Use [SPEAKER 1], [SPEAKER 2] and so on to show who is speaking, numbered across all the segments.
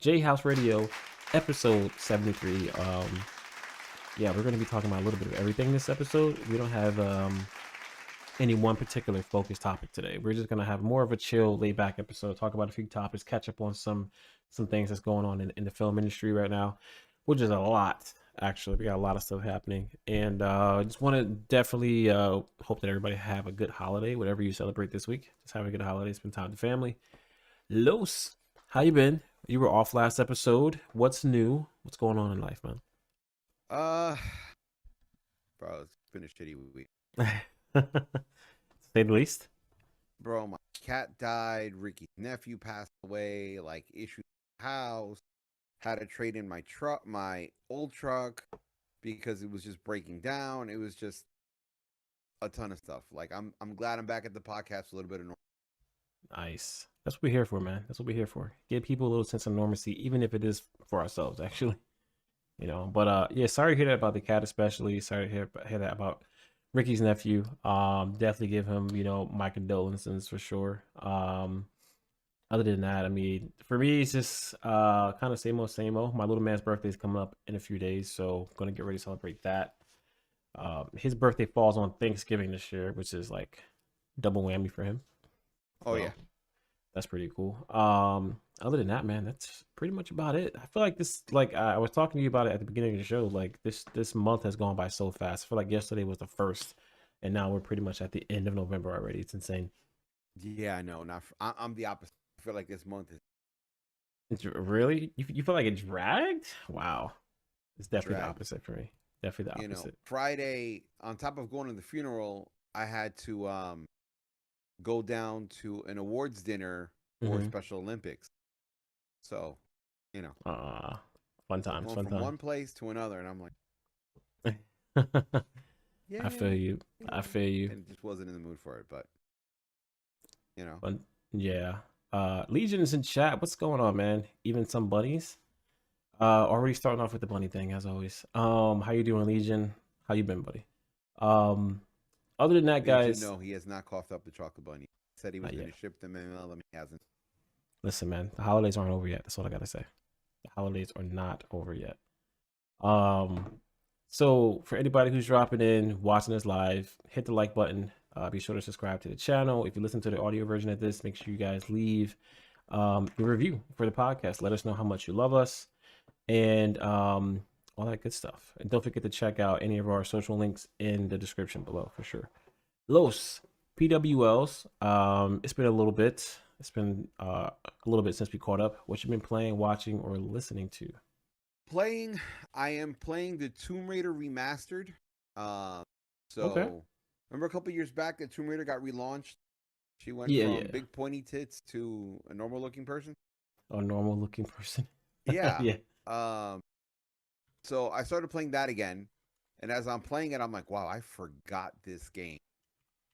[SPEAKER 1] JHouze Radio, episode 73. Yeah, we're going to be talking about a little bit of everything this episode. We don't have any one particular focus topic today. We're just going to have more of a chill, laid back episode, talk about a few topics, catch up on some things that's going on in the film industry right now, which is a lot. Actually, we got a lot of stuff happening, and I just want to definitely hope that everybody have a good holiday, whatever you celebrate this week. Just have a good holiday, spend time with family. Los, how you been? You were off last episode. What's new? What's going on in life, man?
[SPEAKER 2] Uh, Bro, it's been a shitty week.
[SPEAKER 1] To say the least.
[SPEAKER 2] Bro, my cat died. Ricky's nephew passed away. Like, issues with the house. Had to trade in my old truck, because it was just breaking down. It was just a ton of stuff. Like, I'm glad I'm back at the podcast a little bit of normal.
[SPEAKER 1] Nice. That's what we're here for, man. That's what we're here for. Give people a little sense of normalcy, even if it is for ourselves, actually. But yeah, sorry to hear that about the cat, especially. Sorry to hear that about Ricky's nephew. Definitely give him, my condolences for sure. Other than that, I mean, for me, it's just kind of same old, same old. My little man's birthday is coming up in a few days, so gonna get ready to celebrate that. His birthday falls on Thanksgiving this year, which is like double whammy for him.
[SPEAKER 2] Oh,
[SPEAKER 1] So
[SPEAKER 2] yeah.
[SPEAKER 1] that's pretty cool. Other than that, man, that's pretty much about it. I feel like this, like I was talking to you about it at the beginning of the show. Like this month has gone by so fast. I feel like yesterday was the first, and now we're pretty much at the end of November already. It's insane.
[SPEAKER 2] Yeah, I know. I'm the opposite. I feel like this month is
[SPEAKER 1] It's really you feel like it dragged? Wow, it's definitely the
[SPEAKER 2] dragged.
[SPEAKER 1] opposite for me. Definitely the opposite.
[SPEAKER 2] Friday, on top of going to the funeral, I had to go down to an awards dinner for
[SPEAKER 1] Mm-hmm.
[SPEAKER 2] Special Olympics. So, you know,
[SPEAKER 1] Fun times,
[SPEAKER 2] going
[SPEAKER 1] fun
[SPEAKER 2] from
[SPEAKER 1] time.
[SPEAKER 2] one place to another, and I'm like,
[SPEAKER 1] I feel
[SPEAKER 2] yay,
[SPEAKER 1] you. I feel you.
[SPEAKER 2] and just wasn't in the mood for it. But
[SPEAKER 1] But yeah. Legion is in chat. What's going on, man? Even some bunnies. Already starting off with the bunny thing as always. How you doing, Legion? How you been, buddy? Um, Other than that,
[SPEAKER 2] Legion,
[SPEAKER 1] guys,
[SPEAKER 2] no, he has not coughed up the chocolate bunny. Said he was
[SPEAKER 1] not
[SPEAKER 2] going
[SPEAKER 1] yet.
[SPEAKER 2] to ship them, and he hasn't.
[SPEAKER 1] Listen, man, the holidays aren't over yet. That's all I gotta say. The holidays are not over yet. Um, so for anybody who's dropping in, watching us live, hit the like button. Be sure to subscribe to the channel. If you listen to the audio version of this, make sure you guys leave your review for the podcast. Let us know how much you love us and all that good stuff. And don't forget to check out any of our social links in the description below for sure. Los PWLs. It's been a little bit. It's been a little bit since we caught up. What you been playing, watching, or listening to?
[SPEAKER 2] I am playing the Tomb Raider remastered.
[SPEAKER 1] Okay.
[SPEAKER 2] So remember a couple years back that Tomb Raider got relaunched? She went
[SPEAKER 1] Yeah,
[SPEAKER 2] from
[SPEAKER 1] yeah.
[SPEAKER 2] big pointy tits to a normal looking person.
[SPEAKER 1] A normal looking person.
[SPEAKER 2] Yeah.
[SPEAKER 1] Yeah.
[SPEAKER 2] So I started playing that again, and as I'm playing it, I'm like, wow, I forgot this game.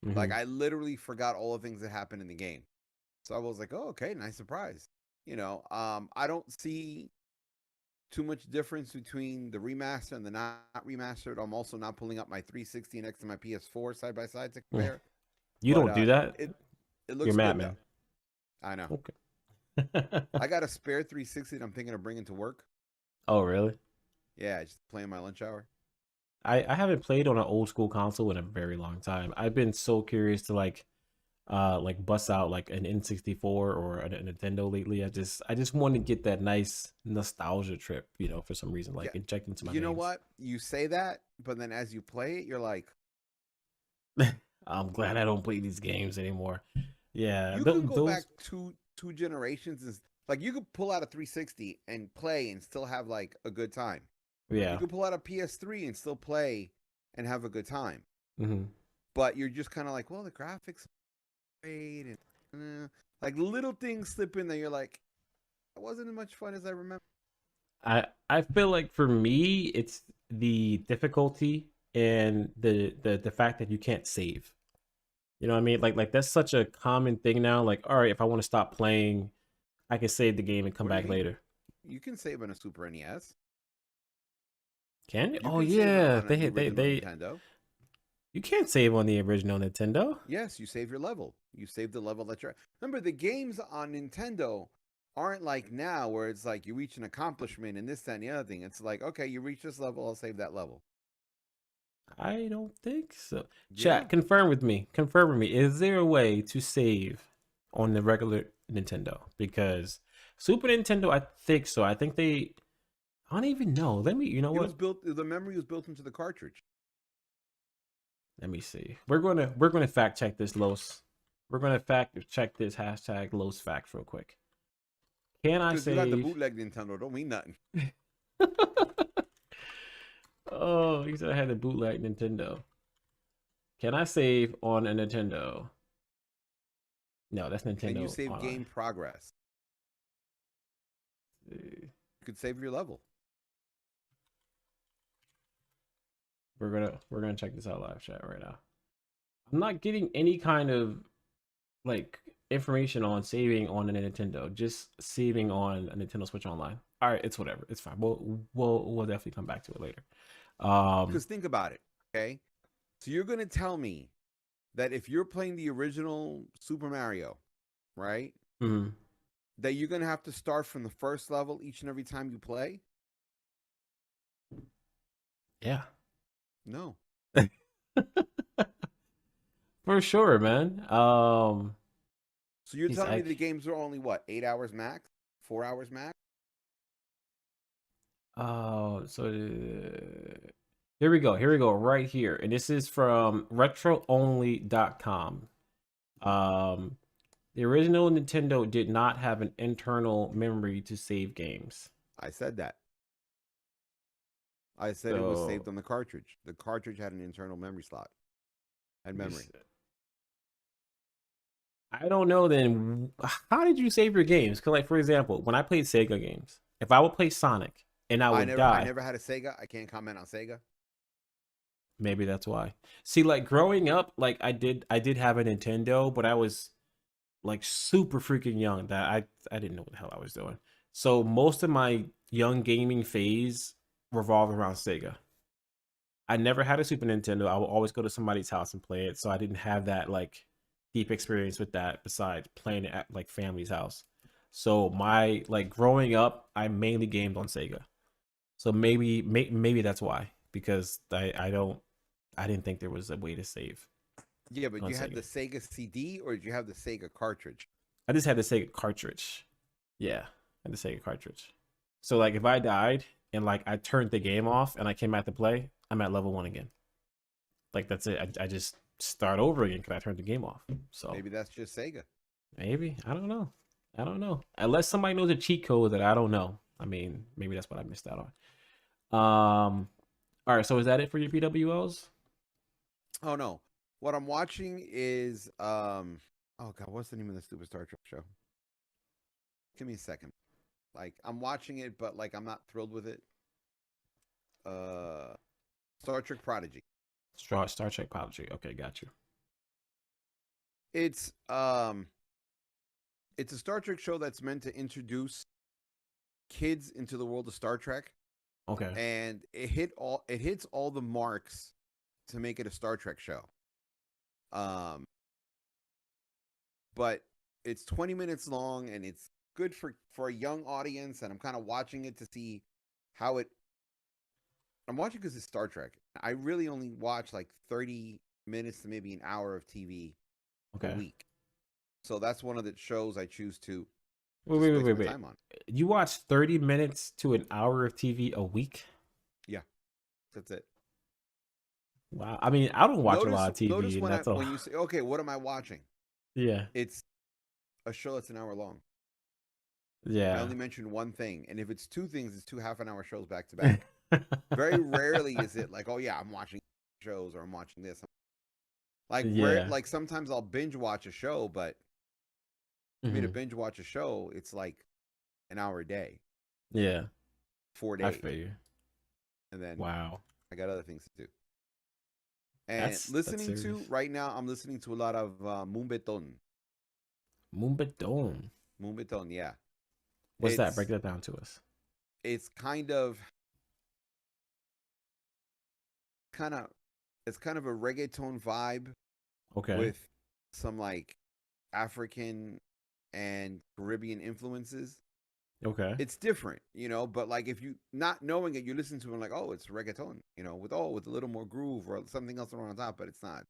[SPEAKER 1] Mhm.
[SPEAKER 2] Like, I literally forgot all the things that happened in the game. So I was like, oh, okay, nice surprise. I don't see too much difference between the remaster and the not remastered. I'm also not pulling up my 360 next to my PS4 side by side to compare.
[SPEAKER 1] You
[SPEAKER 2] But
[SPEAKER 1] don't do that.
[SPEAKER 2] it
[SPEAKER 1] You're
[SPEAKER 2] looks
[SPEAKER 1] mad,
[SPEAKER 2] good
[SPEAKER 1] man.
[SPEAKER 2] though. I know.
[SPEAKER 1] Okay.
[SPEAKER 2] I got a spare 360 that I'm thinking of bringing to work.
[SPEAKER 1] Oh, really?
[SPEAKER 2] Yeah, just playing my lunch hour.
[SPEAKER 1] I haven't played on an old school console in a very long time. I've been so curious to like bust out like an N64 or a Nintendo lately. I just want to get that nice nostalgia trip, for some reason, like
[SPEAKER 2] Yeah.
[SPEAKER 1] inject into my
[SPEAKER 2] You know
[SPEAKER 1] veins.
[SPEAKER 2] what? You say that, but then as you play it, you're like,
[SPEAKER 1] I'm glad I don't play these games anymore. Yeah,
[SPEAKER 2] you could go back
[SPEAKER 1] those.
[SPEAKER 2] two generations, and like you could pull out a 360 and play and still have like a good time. You
[SPEAKER 1] Yeah.
[SPEAKER 2] could pull out a PS3 and still play and have a good time.
[SPEAKER 1] Hmm.
[SPEAKER 2] But you're just kind of like, well, the graphics are great, and like little things slip in there. You're like, it wasn't as much fun as I remember.
[SPEAKER 1] I feel like for me, it's the difficulty and the fact that you can't save. You know what I mean? Like that's such a common thing now. Like, all right, if I want to stop playing, I can save the game and come
[SPEAKER 2] What do you
[SPEAKER 1] back
[SPEAKER 2] mean?
[SPEAKER 1] later.
[SPEAKER 2] You can save on a Super NES.
[SPEAKER 1] Can you?
[SPEAKER 2] You
[SPEAKER 1] Oh
[SPEAKER 2] can save
[SPEAKER 1] yeah,
[SPEAKER 2] on the original Nintendo.
[SPEAKER 1] you can't save on the original Nintendo.
[SPEAKER 2] Yes, you save your level. You save the level that you're. Remember, the games on Nintendo aren't like now where it's like you reach an accomplishment and this, that, and the other thing. It's like, okay, you reach this level, I'll save that level.
[SPEAKER 1] I don't think so.
[SPEAKER 2] Yeah.
[SPEAKER 1] Chat, confirm with me. Confirm with me. Is there a way to save on the regular Nintendo? Because Super Nintendo, I think so. I think they. I don't even know. Let me. You know
[SPEAKER 2] It was
[SPEAKER 1] what?
[SPEAKER 2] built, the memory was built into the cartridge.
[SPEAKER 1] Let me see. We're gonna fact check this, Los. We're gonna fact check this hashtag Los facts real quick. Can I
[SPEAKER 2] Because you got the
[SPEAKER 1] save?
[SPEAKER 2] bootleg Nintendo, don't mean nothing.
[SPEAKER 1] Oh, he said I had a bootleg Nintendo. Can I save on a Nintendo? No, that's
[SPEAKER 2] Can you
[SPEAKER 1] Nintendo
[SPEAKER 2] save
[SPEAKER 1] Online.
[SPEAKER 2] game progress?
[SPEAKER 1] See.
[SPEAKER 2] You could save your level.
[SPEAKER 1] We're gonna check this out live chat right now. I'm not getting any kind of like information on saving on a Nintendo. Just saving on a Nintendo Switch Online. All right, it's whatever. It's fine. We'll definitely come back to it later.
[SPEAKER 2] Because think about it, okay? So you're going to tell me that if you're playing the original Super Mario, right?
[SPEAKER 1] mhm.
[SPEAKER 2] That you're going to have to start from the first level each and every time you play?
[SPEAKER 1] Yeah.
[SPEAKER 2] No.
[SPEAKER 1] For sure, man.
[SPEAKER 2] So you're
[SPEAKER 1] He's
[SPEAKER 2] telling me
[SPEAKER 1] like,
[SPEAKER 2] the games are only what, 8 hours max? 4 hours max?
[SPEAKER 1] oh, so here we go. Here we go. Right here, and this is from retroonly.com. Um, the original Nintendo did not have an internal memory to save games.
[SPEAKER 2] I said that. I said it was
[SPEAKER 1] So
[SPEAKER 2] saved on the cartridge. The cartridge had an internal memory slot and memory.
[SPEAKER 1] I don't know then how did you save your games? Because like for example, when I played Sega games, if I would play Sonic and I would
[SPEAKER 2] I
[SPEAKER 1] die,
[SPEAKER 2] never had a Sega. I can't comment on Sega.
[SPEAKER 1] maybe that's why. See, like growing up, like I did have a Nintendo, but I was like super freaking young that I didn't know what the hell I was doing. So most of my young gaming phase revolved around Sega. I never had a Super Nintendo. I would always go to somebody's house and play it, so I didn't have that like deep experience with that besides playing it at like family's house. So my like growing up, I mainly gamed on Sega. So maybe that's why because I didn't think there was a way to save
[SPEAKER 2] Yeah, but
[SPEAKER 1] on
[SPEAKER 2] you had
[SPEAKER 1] Sega.
[SPEAKER 2] the Sega CD or did you have the Sega cartridge?
[SPEAKER 1] I just had the Sega cartridge. Yeah, I had the Sega cartridge. So like if I died and like I turned the game off and I came back to play, I'm at level one again. Like that's it. I just start over again because I turned the game off. So
[SPEAKER 2] Maybe that's just Sega.
[SPEAKER 1] maybe I don't know. I don't know. Unless somebody knows a cheat code that I don't know. I mean, maybe that's what I missed out on. All right. So is that it for your PWLs?
[SPEAKER 2] Oh no. What I'm watching is oh god, what's the name of the stupid Star Trek show? Give me a second. Like I'm watching it, but like I'm not thrilled with it. Uh Star Trek Prodigy.
[SPEAKER 1] Star Trek Apology. Okay, got you.
[SPEAKER 2] It's um it's a Star Trek show that's meant to introduce kids into the world of Star Trek.
[SPEAKER 1] Okay.
[SPEAKER 2] And it hits all the marks to make it a Star Trek show. Um but it's 20 minutes long and it's good for a young audience, and I'm kind of watching it to see how it I'm watching because it's Star Trek. I really only watch like 30 minutes to maybe an hour of TV a
[SPEAKER 1] Okay.
[SPEAKER 2] week. So that's one of the shows I choose to
[SPEAKER 1] Wait,
[SPEAKER 2] just
[SPEAKER 1] wait, wait,
[SPEAKER 2] waste
[SPEAKER 1] wait,
[SPEAKER 2] my
[SPEAKER 1] wait.
[SPEAKER 2] time on.
[SPEAKER 1] You watch 30 minutes to an hour of TV a week?
[SPEAKER 2] Yeah, that's it.
[SPEAKER 1] Wow. I mean, I don't watch a lot of
[SPEAKER 2] Notice
[SPEAKER 1] TV, and that's all.
[SPEAKER 2] when you say, okay, what am I watching?
[SPEAKER 1] Yeah.
[SPEAKER 2] It's a show that's an hour long. I
[SPEAKER 1] Yeah.
[SPEAKER 2] only mentioned one thing, and if it's two things, it's two half-an-hour shows back to back. Very rarely is it like, oh yeah, I'm watching shows or I'm watching this.
[SPEAKER 1] Yeah.
[SPEAKER 2] Like sometimes I'll binge watch a show, but for me to
[SPEAKER 1] Hmm.
[SPEAKER 2] binge watch a show, it's like an hour a day,
[SPEAKER 1] Yeah.
[SPEAKER 2] four
[SPEAKER 1] I
[SPEAKER 2] days,
[SPEAKER 1] feel you.
[SPEAKER 2] and then
[SPEAKER 1] Wow.
[SPEAKER 2] I got other things to do. And
[SPEAKER 1] That's
[SPEAKER 2] listening to
[SPEAKER 1] serious.
[SPEAKER 2] right now, I'm listening to a lot of Moonbeton.
[SPEAKER 1] Mumbadome.
[SPEAKER 2] Moonbeton, yeah.
[SPEAKER 1] What's that? Break
[SPEAKER 2] It's
[SPEAKER 1] that down to us.
[SPEAKER 2] it's kind of it's kind of a reggaeton vibe
[SPEAKER 1] Okay.
[SPEAKER 2] with some like African and Caribbean influences,
[SPEAKER 1] Okay.
[SPEAKER 2] it's different, but like if you not knowing it, you listen to it like, oh, it's reggaeton, with a little more groove or something else around on top, but it's not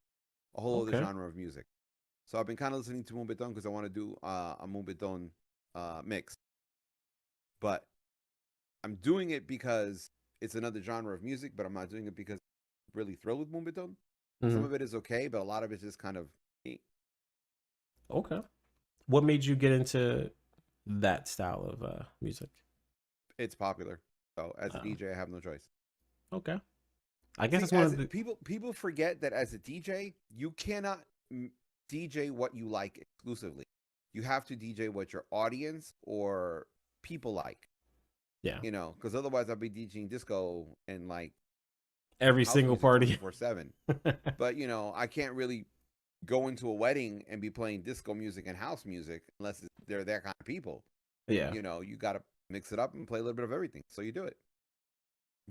[SPEAKER 2] a whole other
[SPEAKER 1] Okay.
[SPEAKER 2] genre of music. So I've been kind of listening to Moombahton because I want to do a Moombahton mix, but I'm doing it because it's another genre of music, but I'm not doing it because I'm really thrilled with Moombahton. Some
[SPEAKER 1] Hmm.
[SPEAKER 2] of it is okay, but a lot of it's just kind of
[SPEAKER 1] Okay. What made you get into that style of music?
[SPEAKER 2] it's popular. So as a
[SPEAKER 1] Oh,
[SPEAKER 2] DJ, I have no choice.
[SPEAKER 1] okay. I guess
[SPEAKER 2] See,
[SPEAKER 1] that's one of the.
[SPEAKER 2] people forget that as a DJ, you cannot DJ what you like exclusively. You have to DJ what your audience or people like.
[SPEAKER 1] Yeah.
[SPEAKER 2] Because otherwise I'll be DJing disco and like
[SPEAKER 1] Every
[SPEAKER 2] house
[SPEAKER 1] single
[SPEAKER 2] music
[SPEAKER 1] party.
[SPEAKER 2] 24/7. But I can't really go into a wedding and be playing disco music and house music unless they're that kind of people.
[SPEAKER 1] Yeah.
[SPEAKER 2] You got to mix it up and play a little bit of everything. So you do it,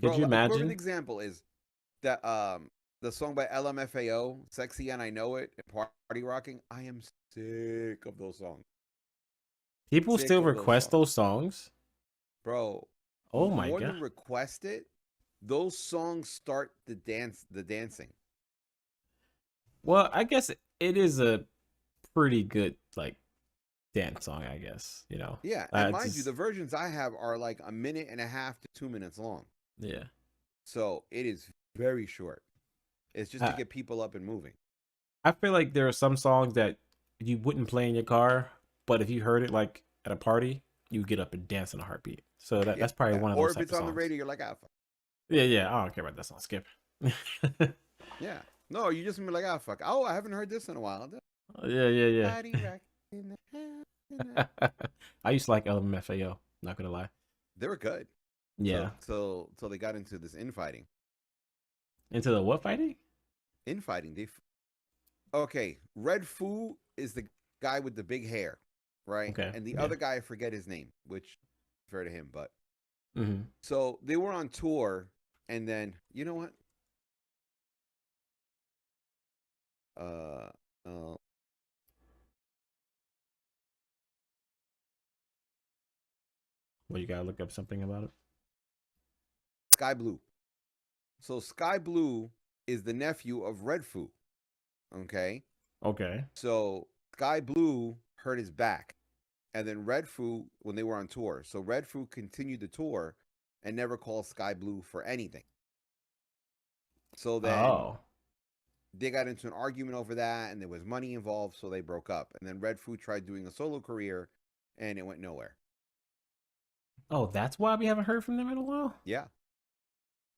[SPEAKER 1] Could
[SPEAKER 2] bro.
[SPEAKER 1] you
[SPEAKER 2] A perfect
[SPEAKER 1] imagine?
[SPEAKER 2] example is that the song by LMFAO, "Sexy and I Know It," and "Party Rocking." I am sick of those songs.
[SPEAKER 1] People
[SPEAKER 2] Sick
[SPEAKER 1] still
[SPEAKER 2] of those
[SPEAKER 1] request
[SPEAKER 2] songs,
[SPEAKER 1] those songs.
[SPEAKER 2] bro.
[SPEAKER 1] Oh my
[SPEAKER 2] More
[SPEAKER 1] god.
[SPEAKER 2] than request it, those songs start the dancing.
[SPEAKER 1] Well, I guess it is a pretty good like dance song. I guess
[SPEAKER 2] Yeah, and mind you,
[SPEAKER 1] just
[SPEAKER 2] the versions I have are like a minute and a half to 2 minutes long.
[SPEAKER 1] yeah.
[SPEAKER 2] So it is very short. It's just to
[SPEAKER 1] I
[SPEAKER 2] get people up and moving.
[SPEAKER 1] I feel like there are some songs that you wouldn't play in your car, but if you heard it like at a party, you get up and dance in a heartbeat. So
[SPEAKER 2] Yeah,
[SPEAKER 1] that's probably
[SPEAKER 2] yeah.
[SPEAKER 1] one of
[SPEAKER 2] Or
[SPEAKER 1] those
[SPEAKER 2] if
[SPEAKER 1] type
[SPEAKER 2] it's
[SPEAKER 1] of
[SPEAKER 2] on the
[SPEAKER 1] songs.
[SPEAKER 2] radio, you're like, ah, fuck.
[SPEAKER 1] Yeah, yeah. I don't care about that song. Skip. Yeah,
[SPEAKER 2] Yeah. No, you just be like, ah, fuck. Oh, I haven't heard this in a while.
[SPEAKER 1] yeah,
[SPEAKER 2] Body rock in the house tonight.
[SPEAKER 1] yeah. I used to like LMFAO. Not gonna lie.
[SPEAKER 2] They were good.
[SPEAKER 1] Yeah.
[SPEAKER 2] So they got into this infighting.
[SPEAKER 1] Into the what fighting?
[SPEAKER 2] Infighting. Okay. Red Foo is the guy with the big hair, right?
[SPEAKER 1] Okay.
[SPEAKER 2] And the
[SPEAKER 1] Yeah.
[SPEAKER 2] other guy, I forget his name, which fair to him, but
[SPEAKER 1] Hmm.
[SPEAKER 2] so they were on tour, and then you know what? Uh, uh,
[SPEAKER 1] Well, you gotta look up something about it.
[SPEAKER 2] Sky Blue. So Sky Blue is the nephew of Red Foo. Okay.
[SPEAKER 1] Okay.
[SPEAKER 2] So Sky Blue hurt his back. And then Red Foo, when they were on tour. So Red Foo continued the tour and never called Sky Blue for anything. So then
[SPEAKER 1] Oh.
[SPEAKER 2] they got into an argument over that and there was money involved. So they broke up. And then Red Foo tried doing a solo career and it went nowhere.
[SPEAKER 1] Oh, that's why we haven't heard from them in a while.
[SPEAKER 2] Yeah.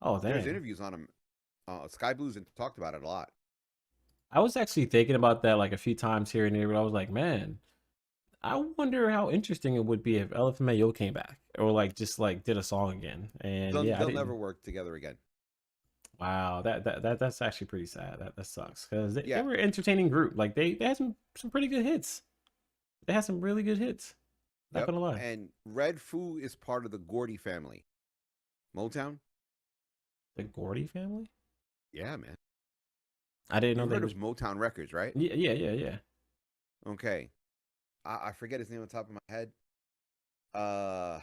[SPEAKER 1] Oh,
[SPEAKER 2] There's
[SPEAKER 1] dang.
[SPEAKER 2] interviews on him. Sky Blue's talked about it a lot.
[SPEAKER 1] I was actually thinking about that like a few times here and there, but I was like, man, I wonder how interesting it would be if LFMAO came back or like just like did a song again. And yeah, I
[SPEAKER 2] They'll never
[SPEAKER 1] didn't.
[SPEAKER 2] work together again.
[SPEAKER 1] Wow, that's actually pretty sad. That sucks because they
[SPEAKER 2] Yeah.
[SPEAKER 1] were an entertaining group. Like they had some pretty good hits. They had some really good hits. Not
[SPEAKER 2] Yep.
[SPEAKER 1] gonna lie.
[SPEAKER 2] And Red Foo is part of the Gordy family. Motown?
[SPEAKER 1] The Gordy family.
[SPEAKER 2] Yeah, man.
[SPEAKER 1] I didn't know
[SPEAKER 2] You
[SPEAKER 1] they
[SPEAKER 2] heard
[SPEAKER 1] was.
[SPEAKER 2] of Motown Records, right?
[SPEAKER 1] Yeah, yeah, yeah, yeah.
[SPEAKER 2] Okay. I forget his name on top of my head. Uh,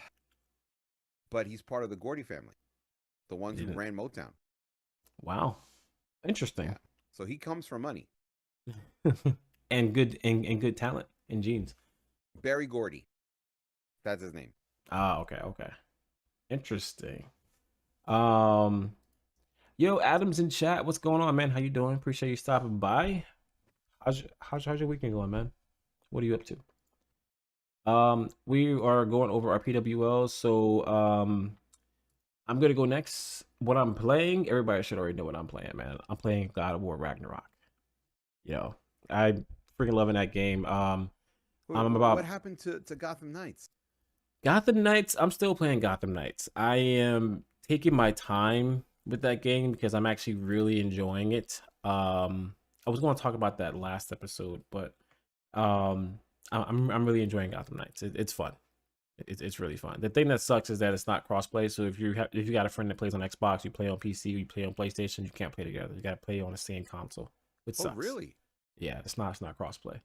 [SPEAKER 2] but he's part of the Gordy family, the ones who
[SPEAKER 1] Didn't.
[SPEAKER 2] ran Motown.
[SPEAKER 1] Wow, interesting.
[SPEAKER 2] Yeah. So he comes from money.
[SPEAKER 1] And good and good talent and genes.
[SPEAKER 2] Barry Gordy. That's his name.
[SPEAKER 1] Ah, okay, okay. Interesting. Um, yo, Adam's in chat. What's going on, man? How you doing? Appreciate you stopping by. How's your weekend going, man? What are you up to? We are going over our PWLs, so I'm gonna go next. What I'm playing, everybody should already know what I'm playing, man. I'm playing God of War Ragnarok. Yo, I freaking loving that game. I'm
[SPEAKER 2] What
[SPEAKER 1] about
[SPEAKER 2] happened to Gotham Knights?
[SPEAKER 1] Gotham Knights. I'm still playing Gotham Knights. I am taking my time with that game because I'm actually really enjoying it. I was going to talk about that last episode, but I'm really enjoying Gotham Knights. It's fun. It's really fun. The thing that sucks is that it's not crossplay. So if you got a friend that plays on Xbox, you play on PC, you play on PlayStation, you can't play together. You got to play on the same console, which
[SPEAKER 2] Oh,
[SPEAKER 1] sucks.
[SPEAKER 2] really?
[SPEAKER 1] Yeah, it's not crossplay.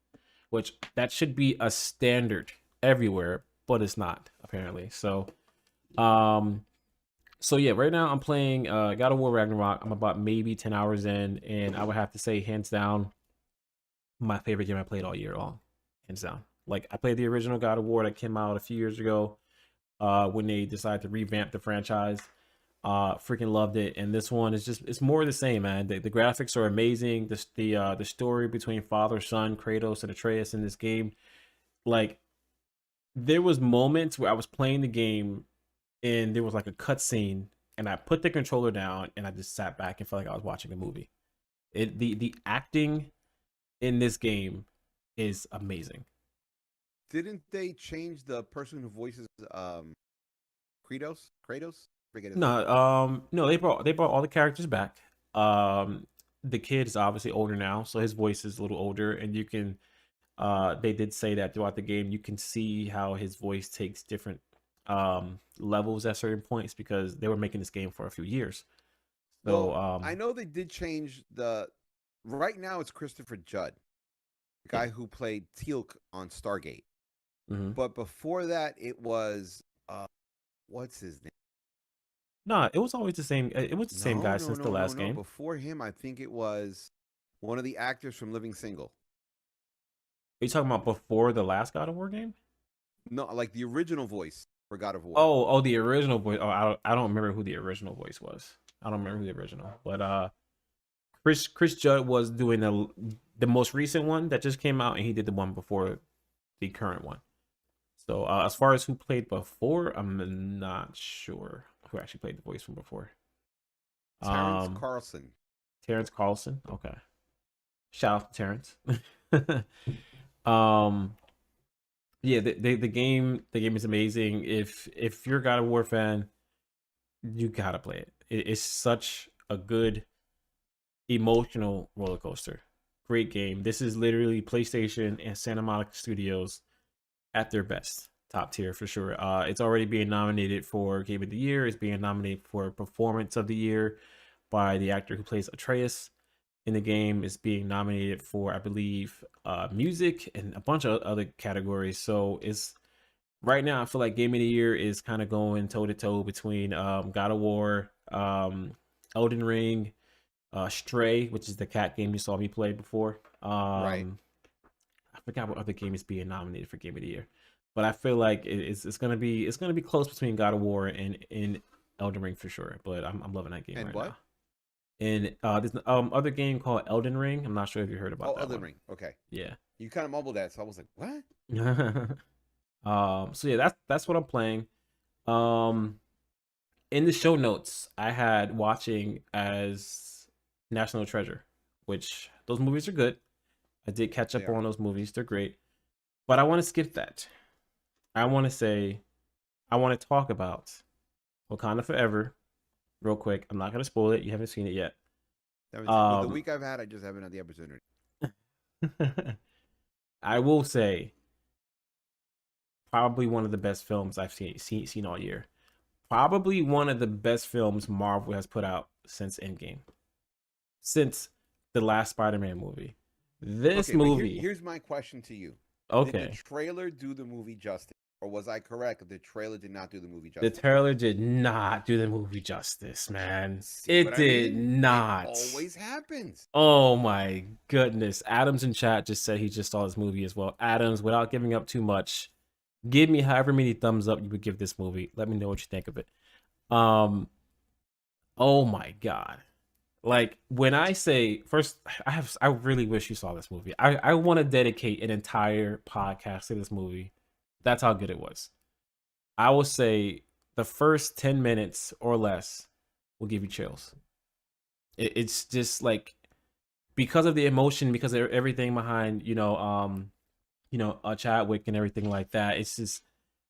[SPEAKER 1] which that should be a standard everywhere, but it's not apparently. Um, so yeah, right now I'm playing God of War Ragnarok. I'm about maybe 10 hours in, and I would have to say hands down my favorite game I played all year long, hands down. Like I played the original God of War that came out a few years ago when they decided to revamp the franchise. Freaking loved it, and this one is just it's more of the same, man. The graphics are amazing. The story between father son Kratos and Atreus in this game, like there was moments where I was playing the game and there was like a cutscene, and I put the controller down and I just sat back and felt like I was watching a movie. The acting in this game is amazing.
[SPEAKER 2] Didn't they change the person who voices Kratos? Kratos? Forget his name.
[SPEAKER 1] No, they brought all the characters back. Um, the kid is obviously older now, so his voice is a little older, and you can they did say that throughout the game you can see how his voice takes different levels at certain points because they were making this game for a few years. So
[SPEAKER 2] Well, I know they did change the. Right now, it's Christopher Judd, the
[SPEAKER 1] yeah.
[SPEAKER 2] guy who played Teal'c on Stargate.
[SPEAKER 1] Hmm.
[SPEAKER 2] But before that, it was what's his name?
[SPEAKER 1] No, it was always the same. It was the same
[SPEAKER 2] No,
[SPEAKER 1] guy
[SPEAKER 2] no,
[SPEAKER 1] since the
[SPEAKER 2] no, no,
[SPEAKER 1] last
[SPEAKER 2] no.
[SPEAKER 1] game.
[SPEAKER 2] Before him, I think it was one of the actors from Living Single.
[SPEAKER 1] Are you talking about before the last God of War game?
[SPEAKER 2] No, like the original voice for God of War.
[SPEAKER 1] Oh, the original voice. Oh, I don't remember who the original voice was. I don't remember who the original. But Chris Judd was doing the most recent one that just came out, and he did the one before the current one. So as far as who played before, I'm not sure who actually played the voice from before.
[SPEAKER 2] Terrence
[SPEAKER 1] Um,
[SPEAKER 2] Carlson.
[SPEAKER 1] Terrence Carlson. Okay, shout out to Terrence. um, yeah, the game is amazing. If you're a God of War fan, you gotta play it. It's such a good emotional roller coaster. Great game. This is literally PlayStation and Santa Monica Studios at their best. Top tier for sure. It's already being nominated for Game of the Year. It's being nominated for Performance of the Year by the actor who plays Atreus in the game. It's being nominated for, I believe, music and a bunch of other categories. So it's right now. I feel like Game of the Year is kind of going toe to toe between God of War, Elden Ring, Stray, which is the cat game you saw me play before.
[SPEAKER 2] Right.
[SPEAKER 1] I forgot what other game is being nominated for Game of the Year, but I feel like it's gonna be close between God of War and Elden Ring for sure. But I'm loving that game
[SPEAKER 2] And
[SPEAKER 1] right
[SPEAKER 2] what?
[SPEAKER 1] now. And there's other game called Elden Ring. I'm not sure if you heard
[SPEAKER 2] Oh,
[SPEAKER 1] about that
[SPEAKER 2] Elden
[SPEAKER 1] one.
[SPEAKER 2] Ring. Okay.
[SPEAKER 1] Yeah.
[SPEAKER 2] You kind of mumbled that, so I was like, what?
[SPEAKER 1] So yeah, that's what I'm playing. Um, in the show notes, I had watching as National Treasure, which those movies are good. I did catch
[SPEAKER 2] They
[SPEAKER 1] up
[SPEAKER 2] are.
[SPEAKER 1] on those movies; they're great. But I want to skip that. I want to say, I want to talk about Wakanda Forever real quick. I'm not gonna spoil it. You haven't seen it yet.
[SPEAKER 2] With the
[SPEAKER 1] Um,
[SPEAKER 2] week I've had, I just haven't had the opportunity.
[SPEAKER 1] I will say probably one of the best films I've seen all year. Probably one of the best films Marvel has put out since Endgame, since the last Spider-Man movie. This
[SPEAKER 2] Okay, but
[SPEAKER 1] movie,
[SPEAKER 2] here's my question to you. Did the
[SPEAKER 1] okay,
[SPEAKER 2] trailer do the movie justice? Or was I correct? The trailer did not do the movie
[SPEAKER 1] the
[SPEAKER 2] justice.
[SPEAKER 1] trailer did not do the movie justice, man.
[SPEAKER 2] See
[SPEAKER 1] It
[SPEAKER 2] what I
[SPEAKER 1] did
[SPEAKER 2] mean? It
[SPEAKER 1] not.
[SPEAKER 2] always happens.
[SPEAKER 1] Oh my goodness. Adams in chat just said he just saw this movie as well. Adams, without giving up too much, give me however many thumbs up you would give this movie. Let me know what you think of it. Um, oh my god. Like when I say first, I really wish you saw this movie. I want to dedicate an entire podcast to this movie. That's how good it was. I will say the first 10 minutes or less will give you chills. It's just like because of the emotion, because of everything behind, Chadwick and everything like that. It's just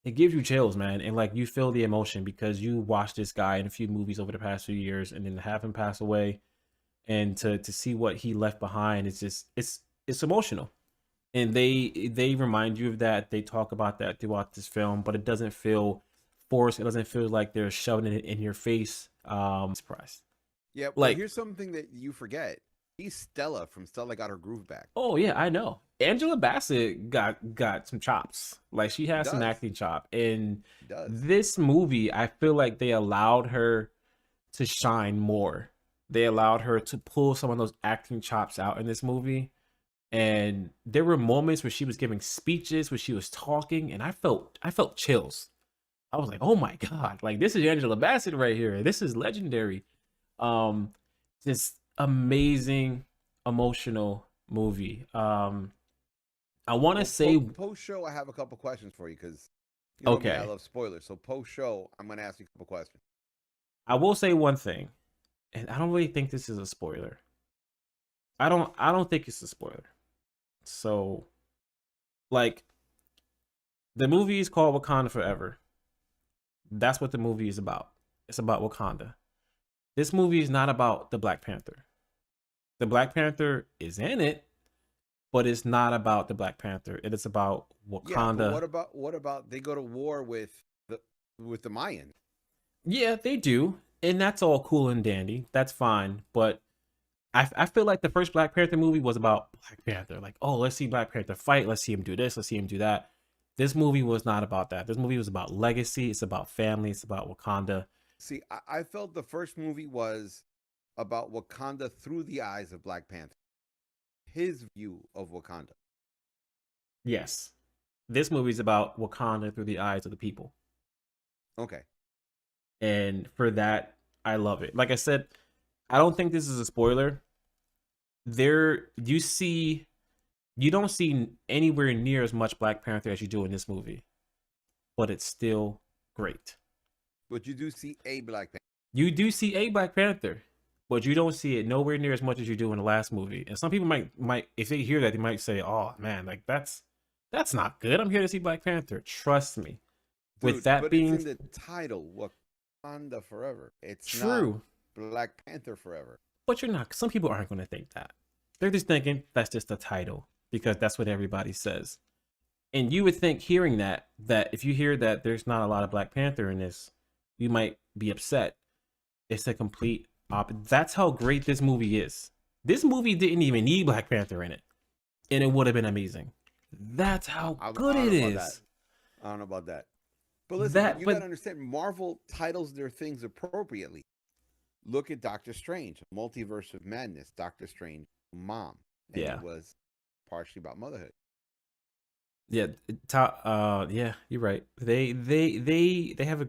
[SPEAKER 1] it gives you chills, man, and like you feel the emotion because you watched this guy in a few movies over the past few years, and then have him pass away, and to see what he left behind, it's just it's emotional, and they remind you of that. They talk about that throughout this film, but it doesn't feel forced. It doesn't feel like they're shoving it in your face. Surprised,
[SPEAKER 2] Yeah, but
[SPEAKER 1] like
[SPEAKER 2] here's something that you forget. She's Stella from Stella Got Her Groove Back.
[SPEAKER 1] Oh yeah, I know. Angela Bassett got some chops. Like she
[SPEAKER 2] She
[SPEAKER 1] has some
[SPEAKER 2] does.
[SPEAKER 1] acting chop. In
[SPEAKER 2] She does.
[SPEAKER 1] this movie, I feel like they allowed her to shine more. They allowed her to pull some of those acting chops out in this movie. And there were moments where she was giving speeches, where she was talking, and I felt chills. I was like, "Oh my god, like this is Angela Bassett right here. This is legendary." Um just amazing emotional movie. I want to
[SPEAKER 2] Well,
[SPEAKER 1] say
[SPEAKER 2] post show, I have a couple questions for you because you know me, I
[SPEAKER 1] okay.
[SPEAKER 2] love spoilers. So post show, I'm going to ask you a couple questions.
[SPEAKER 1] I will say one thing, and I don't really think this is a spoiler. I don't think it's a spoiler. So, like, the movie is called Wakanda Forever. That's what the movie is about. It's about Wakanda. This movie is not about the Black Panther. The Black Panther is in it, but it's not about the Black Panther. It is about
[SPEAKER 2] Yeah, but
[SPEAKER 1] Wakanda.
[SPEAKER 2] what about they go to war the with the Mayans?
[SPEAKER 1] Yeah, they do. And that's all cool and dandy. That's fine. But I feel like the first Black Panther movie was about Black Panther. Like, oh, let's see Black Panther fight. Let's see him do this. Let's see him do that. This movie was not about that. This movie was about legacy. It's about family. It's about Wakanda.
[SPEAKER 2] See, I felt the first movie was about Wakanda through the eyes of Black Panther, his view of Wakanda.
[SPEAKER 1] Yes. This movie is about Wakanda through the eyes of the people.
[SPEAKER 2] Okay.
[SPEAKER 1] And for that, I love it. Like I said, I don't think this is a spoiler. There you don't see anywhere near as much Black Panther as you do in this movie, but it's still great.
[SPEAKER 2] But you do see a Black Panther.
[SPEAKER 1] You do see a Black Panther, but you don't see it nowhere near as much as you do in the last movie. And some people might if they hear that, they might say, "Oh man, like that's not good. I'm here to see Black Panther." Trust me. With
[SPEAKER 2] Dude,
[SPEAKER 1] that
[SPEAKER 2] but it's
[SPEAKER 1] being
[SPEAKER 2] in the title, Wakanda Forever. It's not
[SPEAKER 1] true,
[SPEAKER 2] Black Panther Forever.
[SPEAKER 1] but you're not. Some people aren't going to think that. They're just thinking that's just the title because that's what everybody says. And you would think hearing that if you hear that there's not a lot of Black Panther in this, you might be upset. It's a complete That's how great this movie is. This movie didn't even need Black Panther in it, and it would have been amazing. That's how
[SPEAKER 2] I
[SPEAKER 1] good
[SPEAKER 2] don't
[SPEAKER 1] it
[SPEAKER 2] know about that.
[SPEAKER 1] is.
[SPEAKER 2] I don't know about that. But listen,
[SPEAKER 1] That,
[SPEAKER 2] you got
[SPEAKER 1] but
[SPEAKER 2] to understand, Marvel titles their things appropriately. Look at Doctor Strange, Multiverse of Madness, Doctor Strange, Mom. And
[SPEAKER 1] yeah,
[SPEAKER 2] it was partially about motherhood.
[SPEAKER 1] yeah, yeah, you're right. They have a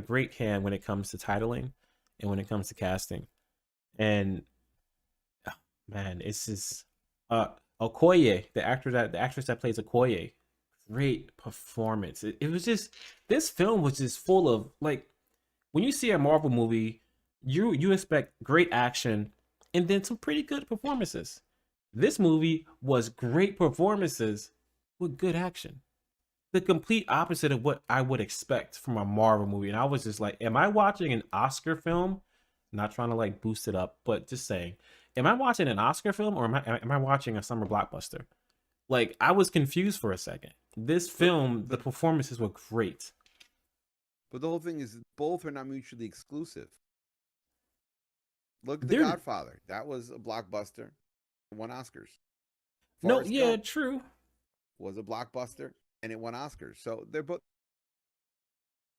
[SPEAKER 1] great hand when it comes to titling, and when it comes to casting. And oh, man, it's just Okoye, the actress that plays Okoye, great performance. It was just this film was just full of like when you see a Marvel movie, you expect great action and then some pretty good performances. This movie was great performances with good action. The complete opposite of what I would expect from a Marvel movie. And I was just like, am I watching an Oscar film? Not trying to like boost it up, but just saying, am I watching an Oscar film or am I watching a summer blockbuster? Like I was confused for a second. This
[SPEAKER 2] But
[SPEAKER 1] film, the
[SPEAKER 2] but
[SPEAKER 1] performances were great.
[SPEAKER 2] but the whole thing is both are not mutually exclusive. Look at The
[SPEAKER 1] They're
[SPEAKER 2] Godfather. That was a blockbuster. Won Oscars.
[SPEAKER 1] no,
[SPEAKER 2] Forrest
[SPEAKER 1] yeah,
[SPEAKER 2] Gump
[SPEAKER 1] true.
[SPEAKER 2] was a blockbuster and it won Oscars. So they're both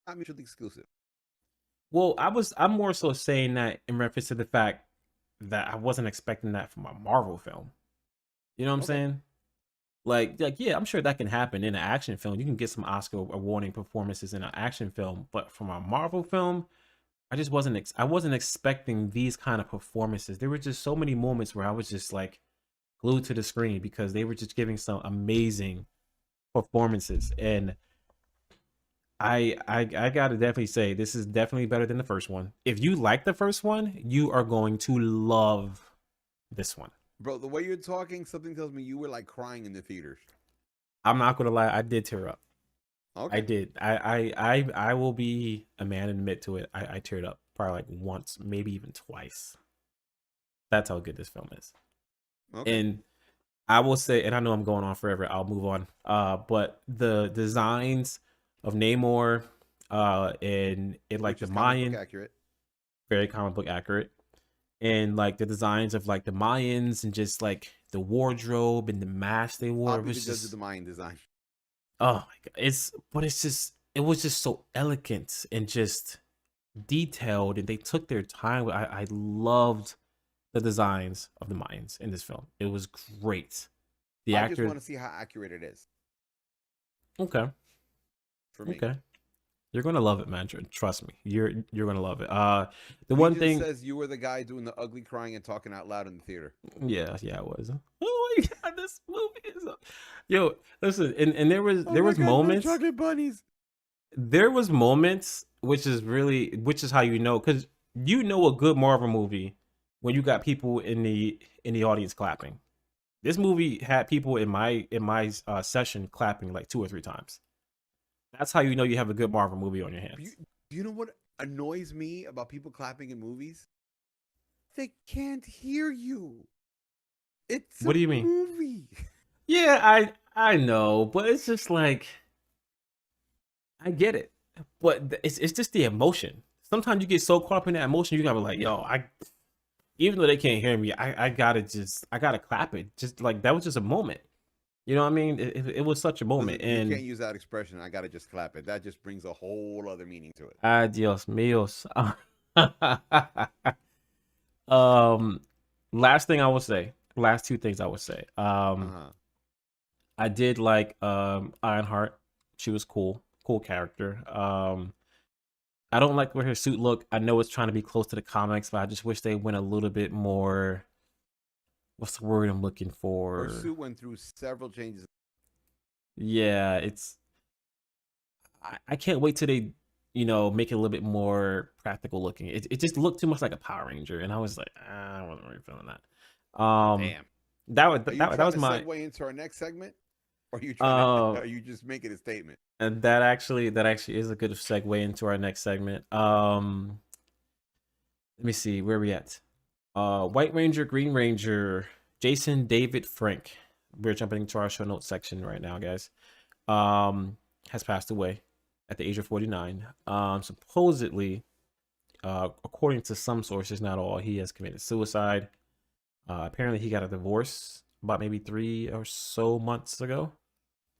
[SPEAKER 2] not mutually exclusive.
[SPEAKER 1] Well, I'm more so saying that in reference to the fact that I wasn't expecting that from a Marvel film. You know what I'm
[SPEAKER 2] Okay.
[SPEAKER 1] saying? Like yeah, I'm sure that can happen in an action film. You can get some Oscar awarding performances in an action film, but from a Marvel film, I wasn't expecting these kind of performances. There were just so many moments where I was just like glued to the screen because they were just giving some amazing performances. And I gotta definitely say this is definitely better than the first one. If you like the first one, you are going to love this one.
[SPEAKER 2] Bro, the way you're talking, something tells me you were like crying in the theaters.
[SPEAKER 1] I'm not gonna lie, I did tear up. I
[SPEAKER 2] Okay.
[SPEAKER 1] did. I will be a man and admit to it. I teared up probably like once, maybe even twice. That's how good this film is.
[SPEAKER 2] Okay.
[SPEAKER 1] And I will say, and I know I'm going on forever. I'll move on. But the designs of Namor, and like
[SPEAKER 2] Which
[SPEAKER 1] the
[SPEAKER 2] is comic book
[SPEAKER 1] Mayan,
[SPEAKER 2] accurate.
[SPEAKER 1] very comic book accurate. and like the designs of like the Mayans and just like the wardrobe and the mask they wore.
[SPEAKER 2] I'll
[SPEAKER 1] It
[SPEAKER 2] be the
[SPEAKER 1] was
[SPEAKER 2] judge of the
[SPEAKER 1] just,
[SPEAKER 2] Mayan design.
[SPEAKER 1] oh my god, it's just, it was just so elegant and just detailed, and they took their time. I loved the designs of the Mayans in this film. It was great. The
[SPEAKER 2] I just
[SPEAKER 1] actor,
[SPEAKER 2] want to see how accurate it is
[SPEAKER 1] okay,
[SPEAKER 2] for me.
[SPEAKER 1] okay. You're gonna love it, man. Trust me. You're gonna love it. The one
[SPEAKER 2] Legion
[SPEAKER 1] thing,
[SPEAKER 2] says you were the guy doing the ugly crying and talking out loud in the theater.
[SPEAKER 1] yeah, yeah, I was. Oh my god, this movie is, yo. Listen, and
[SPEAKER 2] Oh
[SPEAKER 1] there
[SPEAKER 2] my
[SPEAKER 1] was
[SPEAKER 2] god, my
[SPEAKER 1] moments,
[SPEAKER 2] chocolate bunnies!
[SPEAKER 1] which is really, which is how you know, because you know a good Marvel movie when you got people in the audience clapping. This movie had people in my session clapping like 2 or 3 times. That's how you know you have a good Marvel movie on your hands.
[SPEAKER 2] Do you know what annoys me about people clapping in movies? They can't hear you. It's
[SPEAKER 1] What
[SPEAKER 2] a
[SPEAKER 1] do you mean?
[SPEAKER 2] movie.
[SPEAKER 1] Yeah, I know, but it's just like, I get it, but it's just the emotion. Sometimes you get so caught up in that emotion, you gotta be like, yo, I, even though they can't hear me, I gotta clap it. Just like that was just a moment. You know what I mean? It was such a moment,
[SPEAKER 2] Listen, you can't
[SPEAKER 1] and
[SPEAKER 2] use that expression. I gotta just clap it. That just brings a whole other meaning to it.
[SPEAKER 1] adios míos. um, last thing I would say, last two things I would say.
[SPEAKER 2] Uh huh.
[SPEAKER 1] I did like Ironheart. She was cool, cool character. I don't like where her suit look. I know it's trying to be close to the comics, but I just wish they went a little bit more. What's the word I'm looking
[SPEAKER 2] Her
[SPEAKER 1] for?
[SPEAKER 2] suit went through several changes.
[SPEAKER 1] Yeah, it's. I can't wait till they, make it a little bit more practical looking. It just looked too much like a Power Ranger, and I was like, I wasn't really feeling that.
[SPEAKER 2] Damn.
[SPEAKER 1] That
[SPEAKER 2] Are you
[SPEAKER 1] that
[SPEAKER 2] trying
[SPEAKER 1] was
[SPEAKER 2] to
[SPEAKER 1] my
[SPEAKER 2] segue into our next segment? Or are you trying to?
[SPEAKER 1] uh
[SPEAKER 2] Are you just making a statement?
[SPEAKER 1] and that actually is a good segue into our next segment. Let me see where we at. White Ranger, Green Ranger, Jason David Frank. We're jumping into our show notes section right now, guys. Has passed away at the age of 49. Supposedly, according to some sources, not all, he has committed suicide. Apparently, he got a divorce about maybe 3 or so months ago.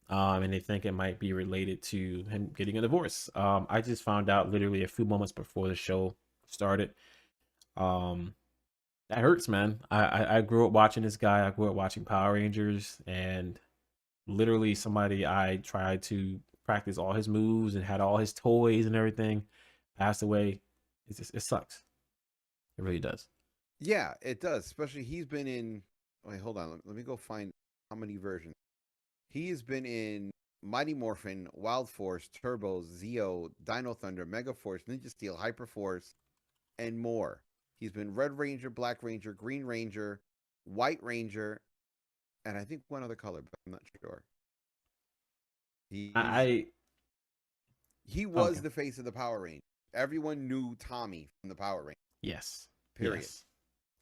[SPEAKER 1] And they think it might be related to him getting a divorce. I just found out literally a few moments before the show started. Um, that hurts, man. I grew up watching this guy. I grew up watching Power Rangers, and literally somebody I tried to practice all his moves and had all his toys and everything passed away. It sucks. It really does.
[SPEAKER 2] Yeah, it does. Especially he's been in. Wait, hold on. Let me go find how many versions. He has been in Mighty Morphin, Wild Force, Turbo, Zeo, Dino Thunder, Mega Force, Ninja Steel, Hyper Force, and more. He's been Red Ranger, Black Ranger, Green Ranger, White Ranger, and I think one other color, but I'm not sure. He's
[SPEAKER 1] I
[SPEAKER 2] he
[SPEAKER 1] okay.
[SPEAKER 2] was the face of the Power Rangers. Everyone knew Tommy from the Power Rangers.
[SPEAKER 1] Yes.
[SPEAKER 2] Period.
[SPEAKER 1] Yes.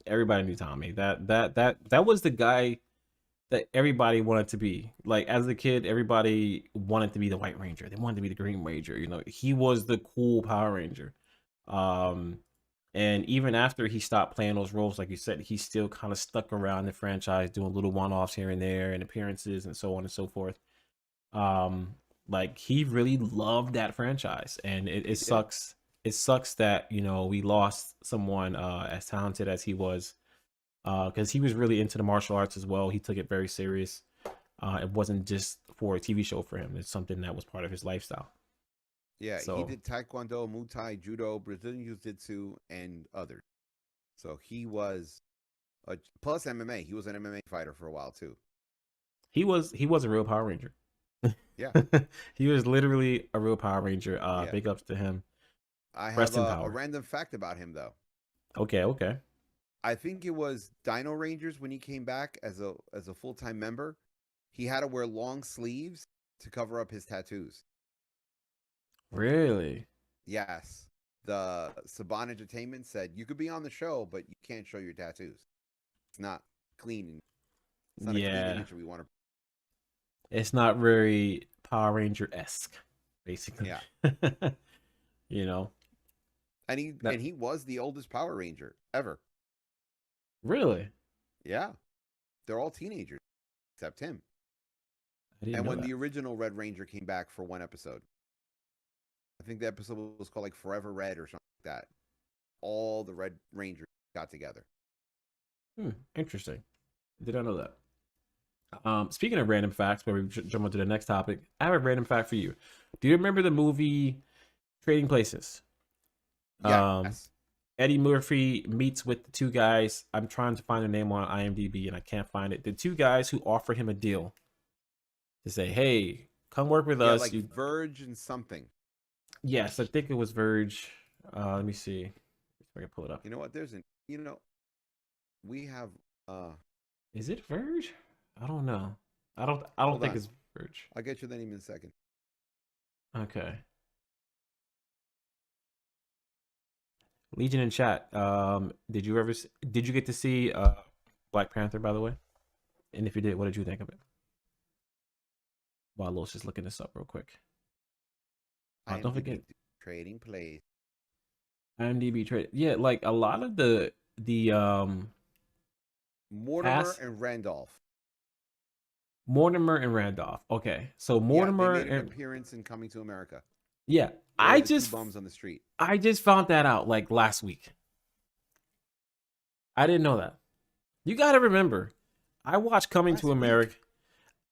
[SPEAKER 1] Everybody knew Tommy. That was the guy that everybody wanted to be. Like as a kid, everybody wanted to be the White Ranger. They wanted to be the Green Ranger. He was the cool Power Ranger. Um, and even after he stopped playing those roles, like you said, he still kind of stuck around the franchise, doing little one-offs here and there, and appearances, and so on and so forth. Um, like he really loved that franchise, and it
[SPEAKER 2] He did.
[SPEAKER 1] sucks. It sucks that we lost someone as talented as he was, because he was really into the martial arts as well. He took it very serious. It wasn't just for a TV show for him. It's something that was part of his lifestyle.
[SPEAKER 2] Yeah, he
[SPEAKER 1] So
[SPEAKER 2] did Taekwondo, Muay Thai, Judo, Brazilian Jiu Jitsu, and others. So he was plus MMA. He was an MMA fighter for a while too.
[SPEAKER 1] he was a real Power Ranger.
[SPEAKER 2] Yeah,
[SPEAKER 1] He was literally a real Power Ranger.
[SPEAKER 2] yeah.
[SPEAKER 1] Big ups to him.
[SPEAKER 2] I have
[SPEAKER 1] Rest in
[SPEAKER 2] a
[SPEAKER 1] power.
[SPEAKER 2] random fact about him though.
[SPEAKER 1] Okay, okay.
[SPEAKER 2] I think it was Dino Rangers when he came back as a full time member. He had to wear long sleeves to cover up his tattoos.
[SPEAKER 1] Really?
[SPEAKER 2] Yes, the Saban Entertainment said you could be on the show, but you can't show your tattoos. It's not clean. It's not a clean
[SPEAKER 1] Yeah.
[SPEAKER 2] image we want to.
[SPEAKER 1] It's not very Power Ranger esque, basically.
[SPEAKER 2] Yeah,
[SPEAKER 1] you know
[SPEAKER 2] and he
[SPEAKER 1] that
[SPEAKER 2] and he was the oldest Power Ranger ever.
[SPEAKER 1] Really?
[SPEAKER 2] Yeah, they're all teenagers except him.
[SPEAKER 1] I didn't
[SPEAKER 2] And
[SPEAKER 1] know
[SPEAKER 2] when
[SPEAKER 1] that.
[SPEAKER 2] the original Red Ranger came back for one episode, I think the episode was called like Forever Red or something like that. All the Red Rangers got together.
[SPEAKER 1] Interesting. Did I know that? Speaking of random facts, where we jump on to the next topic, I have a random fact for you. Do you remember the movie Trading Places? Um,
[SPEAKER 2] Yes.
[SPEAKER 1] Eddie Murphy meets with the two guys. I'm trying to find their name on IMDb and I can't find it. The two guys who offered him a deal to say, "Hey, come work with
[SPEAKER 2] Yeah,
[SPEAKER 1] us."
[SPEAKER 2] like Verge and something.
[SPEAKER 1] Yes, I think it was Verge. Let me see if I can pull it up.
[SPEAKER 2] You know what? We have
[SPEAKER 1] Is it Verge? I don't know. I don't
[SPEAKER 2] hold
[SPEAKER 1] think
[SPEAKER 2] on.
[SPEAKER 1] it's Verge.
[SPEAKER 2] I'll get you the name in a second.
[SPEAKER 1] Okay. Legion in chat. Did you get to see Black Panther, by the way? And if you did, what did you think of it? While Lo's just looking this up real quick. Don't forget
[SPEAKER 2] Trading Place.
[SPEAKER 1] IMDb trade. Yeah, like a lot of the
[SPEAKER 2] Mortimer
[SPEAKER 1] cast.
[SPEAKER 2] and Randolph.
[SPEAKER 1] Mortimer and Randolph. Okay, so
[SPEAKER 2] Yeah, they
[SPEAKER 1] Mortimer
[SPEAKER 2] made an
[SPEAKER 1] and
[SPEAKER 2] appearance in Coming to America.
[SPEAKER 1] yeah,
[SPEAKER 2] They're the two bums on the street.
[SPEAKER 1] I just found that out like last week. I didn't know that. You got to remember, I watched Coming to
[SPEAKER 2] Last
[SPEAKER 1] America.
[SPEAKER 2] week?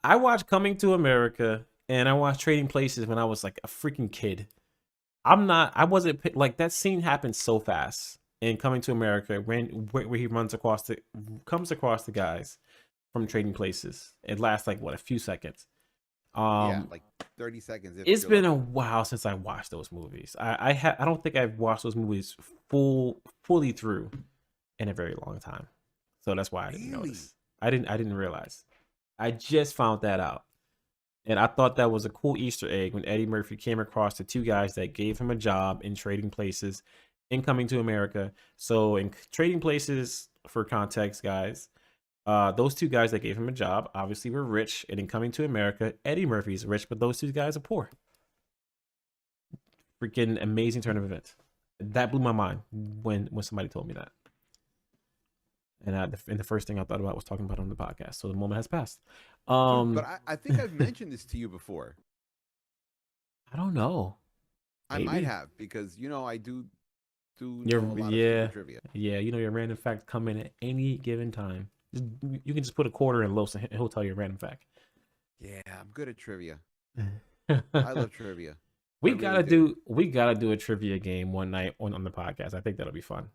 [SPEAKER 1] I watched Coming to America and I watched Trading Places when I was like a freaking kid. I wasn't like that scene happened so fast in Coming to America where he comes across the guys from Trading Places. It lasts like what, a few seconds.
[SPEAKER 2] Yeah, like 30 seconds.
[SPEAKER 1] It's been a while since I watched those movies. I don't think I've watched those movies fully through in a very long time. So that's why I didn't notice. I didn't realize. I just found that out. And I thought that was a cool Easter egg when Eddie Murphy came across the two guys that gave him a job in Trading Places in Coming to America. So in Trading Places, for context, guys, those two guys that gave him a job obviously were rich, and in Coming to America, Eddie Murphy's rich, but those two guys are poor. Freaking amazing turn of events. That blew my mind when somebody told me that. And the first thing I thought about was talking about it on the podcast. So the moment has passed.
[SPEAKER 2] But I think I've mentioned this to you before.
[SPEAKER 1] I don't know.
[SPEAKER 2] Maybe. I might have, because I do know a lot of trivia.
[SPEAKER 1] Yeah, your random fact come in at any given time. You can just put a quarter in Los and he'll tell you a random fact.
[SPEAKER 2] Yeah, I'm good at trivia. I love trivia.
[SPEAKER 1] We gotta do a trivia game one night on the podcast. I think that'll be fun.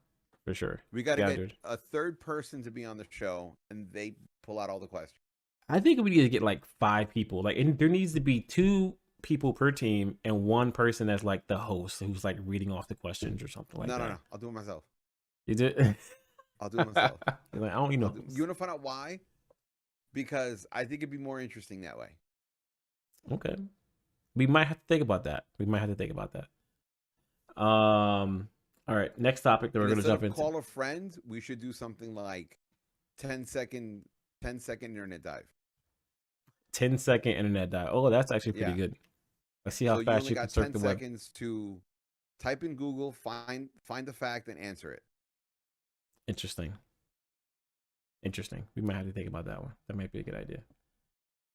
[SPEAKER 1] For sure.
[SPEAKER 2] We gotta get a third person to be on the show and they pull out all the questions.
[SPEAKER 1] I think we need to get like 5 people. Like, and there needs to be 2 people per team and one person that's like the host who's like reading off the questions or something like that. No.
[SPEAKER 2] I'll do it myself.
[SPEAKER 1] You do it?
[SPEAKER 2] I'll do it myself.
[SPEAKER 1] You're like, I don't know.
[SPEAKER 2] You want to find out why? Because I think it'd be more interesting that way.
[SPEAKER 1] Okay. We might have to think about that. All right, next topic that we're going to jump into.
[SPEAKER 2] Call a friend, we should do something like 10-second internet dive.
[SPEAKER 1] 10-second internet dive. Oh, that's actually pretty good. Let's see how fast you can surf the web.
[SPEAKER 2] 10 seconds to type in Google, find the fact, and answer it.
[SPEAKER 1] Interesting. We might have to think about that one. That might be a good idea.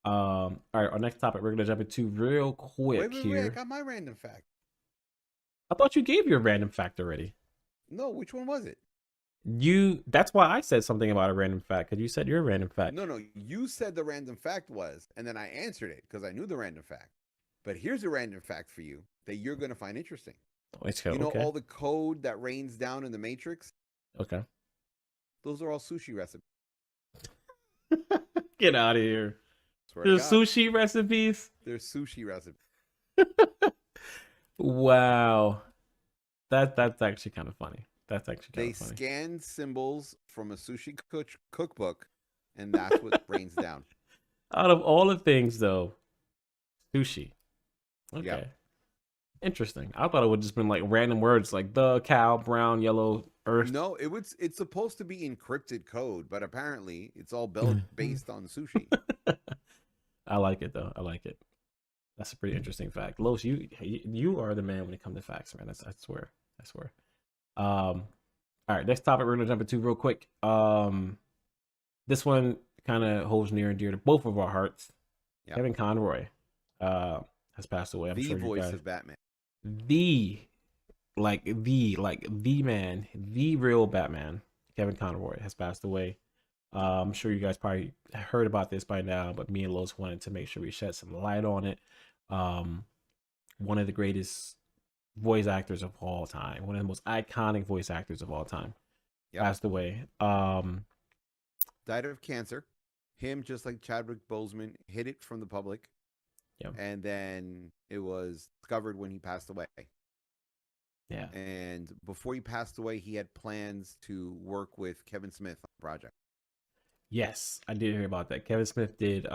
[SPEAKER 1] All right, our next topic we're going to jump into real quick here.
[SPEAKER 2] I got my random fact.
[SPEAKER 1] I thought you gave your random fact already.
[SPEAKER 2] No, which one was it?
[SPEAKER 1] That's why I said something about a random fact, because you said your random fact.
[SPEAKER 2] No, you said the random fact was, and then I answered it because I knew the random fact. But here's a random fact for you that you're going to find interesting.
[SPEAKER 1] You know
[SPEAKER 2] all the code that rains down in the Matrix?
[SPEAKER 1] Okay.
[SPEAKER 2] Those are all sushi recipes.
[SPEAKER 1] Get out of here. There's sushi recipes?
[SPEAKER 2] There's sushi recipes.
[SPEAKER 1] Wow. That's actually kind of funny.
[SPEAKER 2] They scanned symbols from a sushi cookbook, and that's what rains down.
[SPEAKER 1] Out of all the things, though, sushi. Okay.
[SPEAKER 2] Yep.
[SPEAKER 1] Interesting. I thought it would just been like random words like the, cow, brown, yellow, earth.
[SPEAKER 2] No, it's supposed to be encrypted code, but apparently it's all based on sushi.
[SPEAKER 1] I like it, though. I like it. That's a pretty interesting fact. Los, you are the man when it comes to facts, man. I swear. All All right, next topic we're gonna jump into real quick. This one kind of holds near and dear to both of our hearts.
[SPEAKER 2] Yeah.
[SPEAKER 1] Kevin Conroy uh has passed away. I'm
[SPEAKER 2] The
[SPEAKER 1] sure you
[SPEAKER 2] voice
[SPEAKER 1] guys
[SPEAKER 2] of Batman.
[SPEAKER 1] the the man, the real Batman, Kevin Conroy has passed away. I'm sure you guys probably heard about this by now, but me and Los wanted to make sure we shed some light on it. Um, one of the greatest voice actors of all time, one of the most iconic voice actors of all time,
[SPEAKER 2] Yep.
[SPEAKER 1] passed away.
[SPEAKER 2] Died of cancer. Him, just like Chadwick Boseman, hid it from the public.
[SPEAKER 1] Yeah.
[SPEAKER 2] And then it was discovered when he passed away.
[SPEAKER 1] Yeah.
[SPEAKER 2] And before he passed away, he had plans to work with Kevin Smith on the project.
[SPEAKER 1] Yes, I did hear about that. Kevin Smith did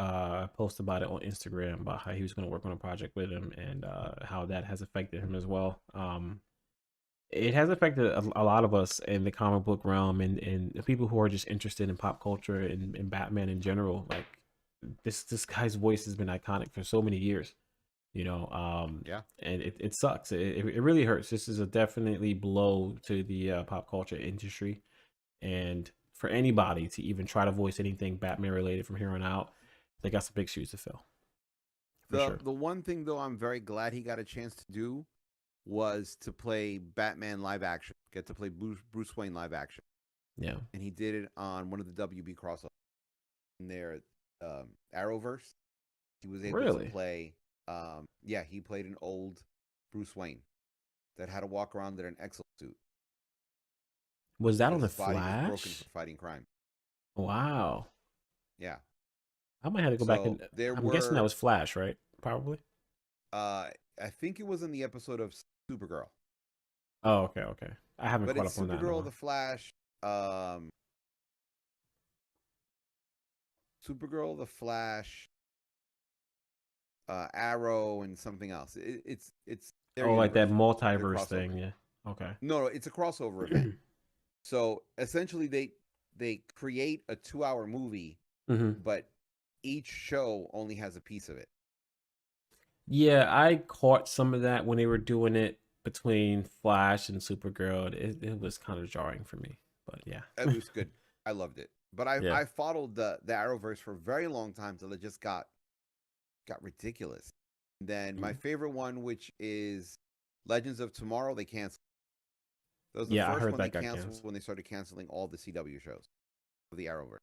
[SPEAKER 1] post about it on Instagram about how he was going to work on a project with him and how that has affected him as well. It has affected a lot of us in the comic book realm and the people who are just interested in pop culture and Batman in general. Like this guy's voice has been iconic for so many years, you know.
[SPEAKER 2] Yeah.
[SPEAKER 1] And it sucks. It really hurts. This is a definitely blow to the pop culture industry, and for anybody to even try to voice anything Batman related from here on out, they got some big shoes to fill. For sure.
[SPEAKER 2] The one thing though I'm very glad he got a chance to do was to play Batman live action. Get to play Bruce Wayne live action.
[SPEAKER 1] Yeah.
[SPEAKER 2] And he did it on one of the WB crossovers in their Arrowverse. He was able to play yeah, he played an old Bruce Wayne that had to walk around in an exosuit.
[SPEAKER 1] Was that on the
[SPEAKER 2] His body
[SPEAKER 1] Flash?
[SPEAKER 2] was broken for fighting crime.
[SPEAKER 1] Wow.
[SPEAKER 2] Yeah.
[SPEAKER 1] I might have to go back and I'm guessing that was Flash, right? Probably.
[SPEAKER 2] I think it was in the episode of Supergirl.
[SPEAKER 1] Oh, okay. I haven't caught up on that.
[SPEAKER 2] Supergirl, the Flash, Supergirl, the Flash, Arrow, and something else. It's
[SPEAKER 1] like that multiverse thing. Yeah. Okay.
[SPEAKER 2] No, it's a crossover event. So essentially, they create a 2-hour movie, but each show only has a piece of it.
[SPEAKER 1] Yeah, I caught some of that when they were doing it between Flash and Supergirl. It was kind of jarring for me, but yeah,
[SPEAKER 2] it was good. I loved it, but I followed the Arrowverse for a very long time till it just got ridiculous. And then my favorite one, which is Legends of Tomorrow, they canceled. That was the first one they canceled when they started canceling all the CW shows of the Arrowverse.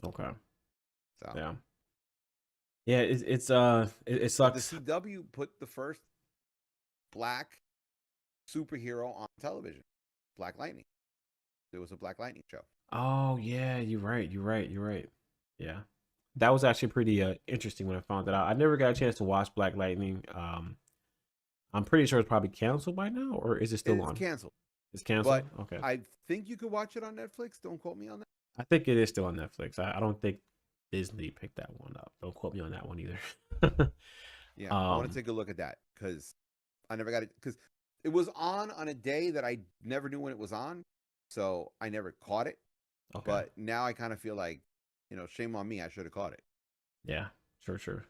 [SPEAKER 1] Okay.
[SPEAKER 2] So
[SPEAKER 1] yeah. Yeah, it sucks.
[SPEAKER 2] The CW put the first black superhero on television, Black Lightning. There was a Black Lightning show.
[SPEAKER 1] Oh yeah, you're right. Yeah, that was actually pretty interesting when I found that out. I never got a chance to watch Black Lightning. I'm pretty sure it's probably canceled by now, or is it still on?
[SPEAKER 2] It's canceled.
[SPEAKER 1] It's canceled.
[SPEAKER 2] But
[SPEAKER 1] okay.
[SPEAKER 2] I think you could watch it on Netflix. Don't quote me on that.
[SPEAKER 1] I think it is still on Netflix. I don't think Disney picked that one up. Don't quote me on that one either.
[SPEAKER 2] Yeah, I want to take a look at that because I never got it because it was on a day that I never knew when it was on, so I never caught it. Okay. But now I kind of feel like, shame on me. I should have caught it.
[SPEAKER 1] Yeah, sure.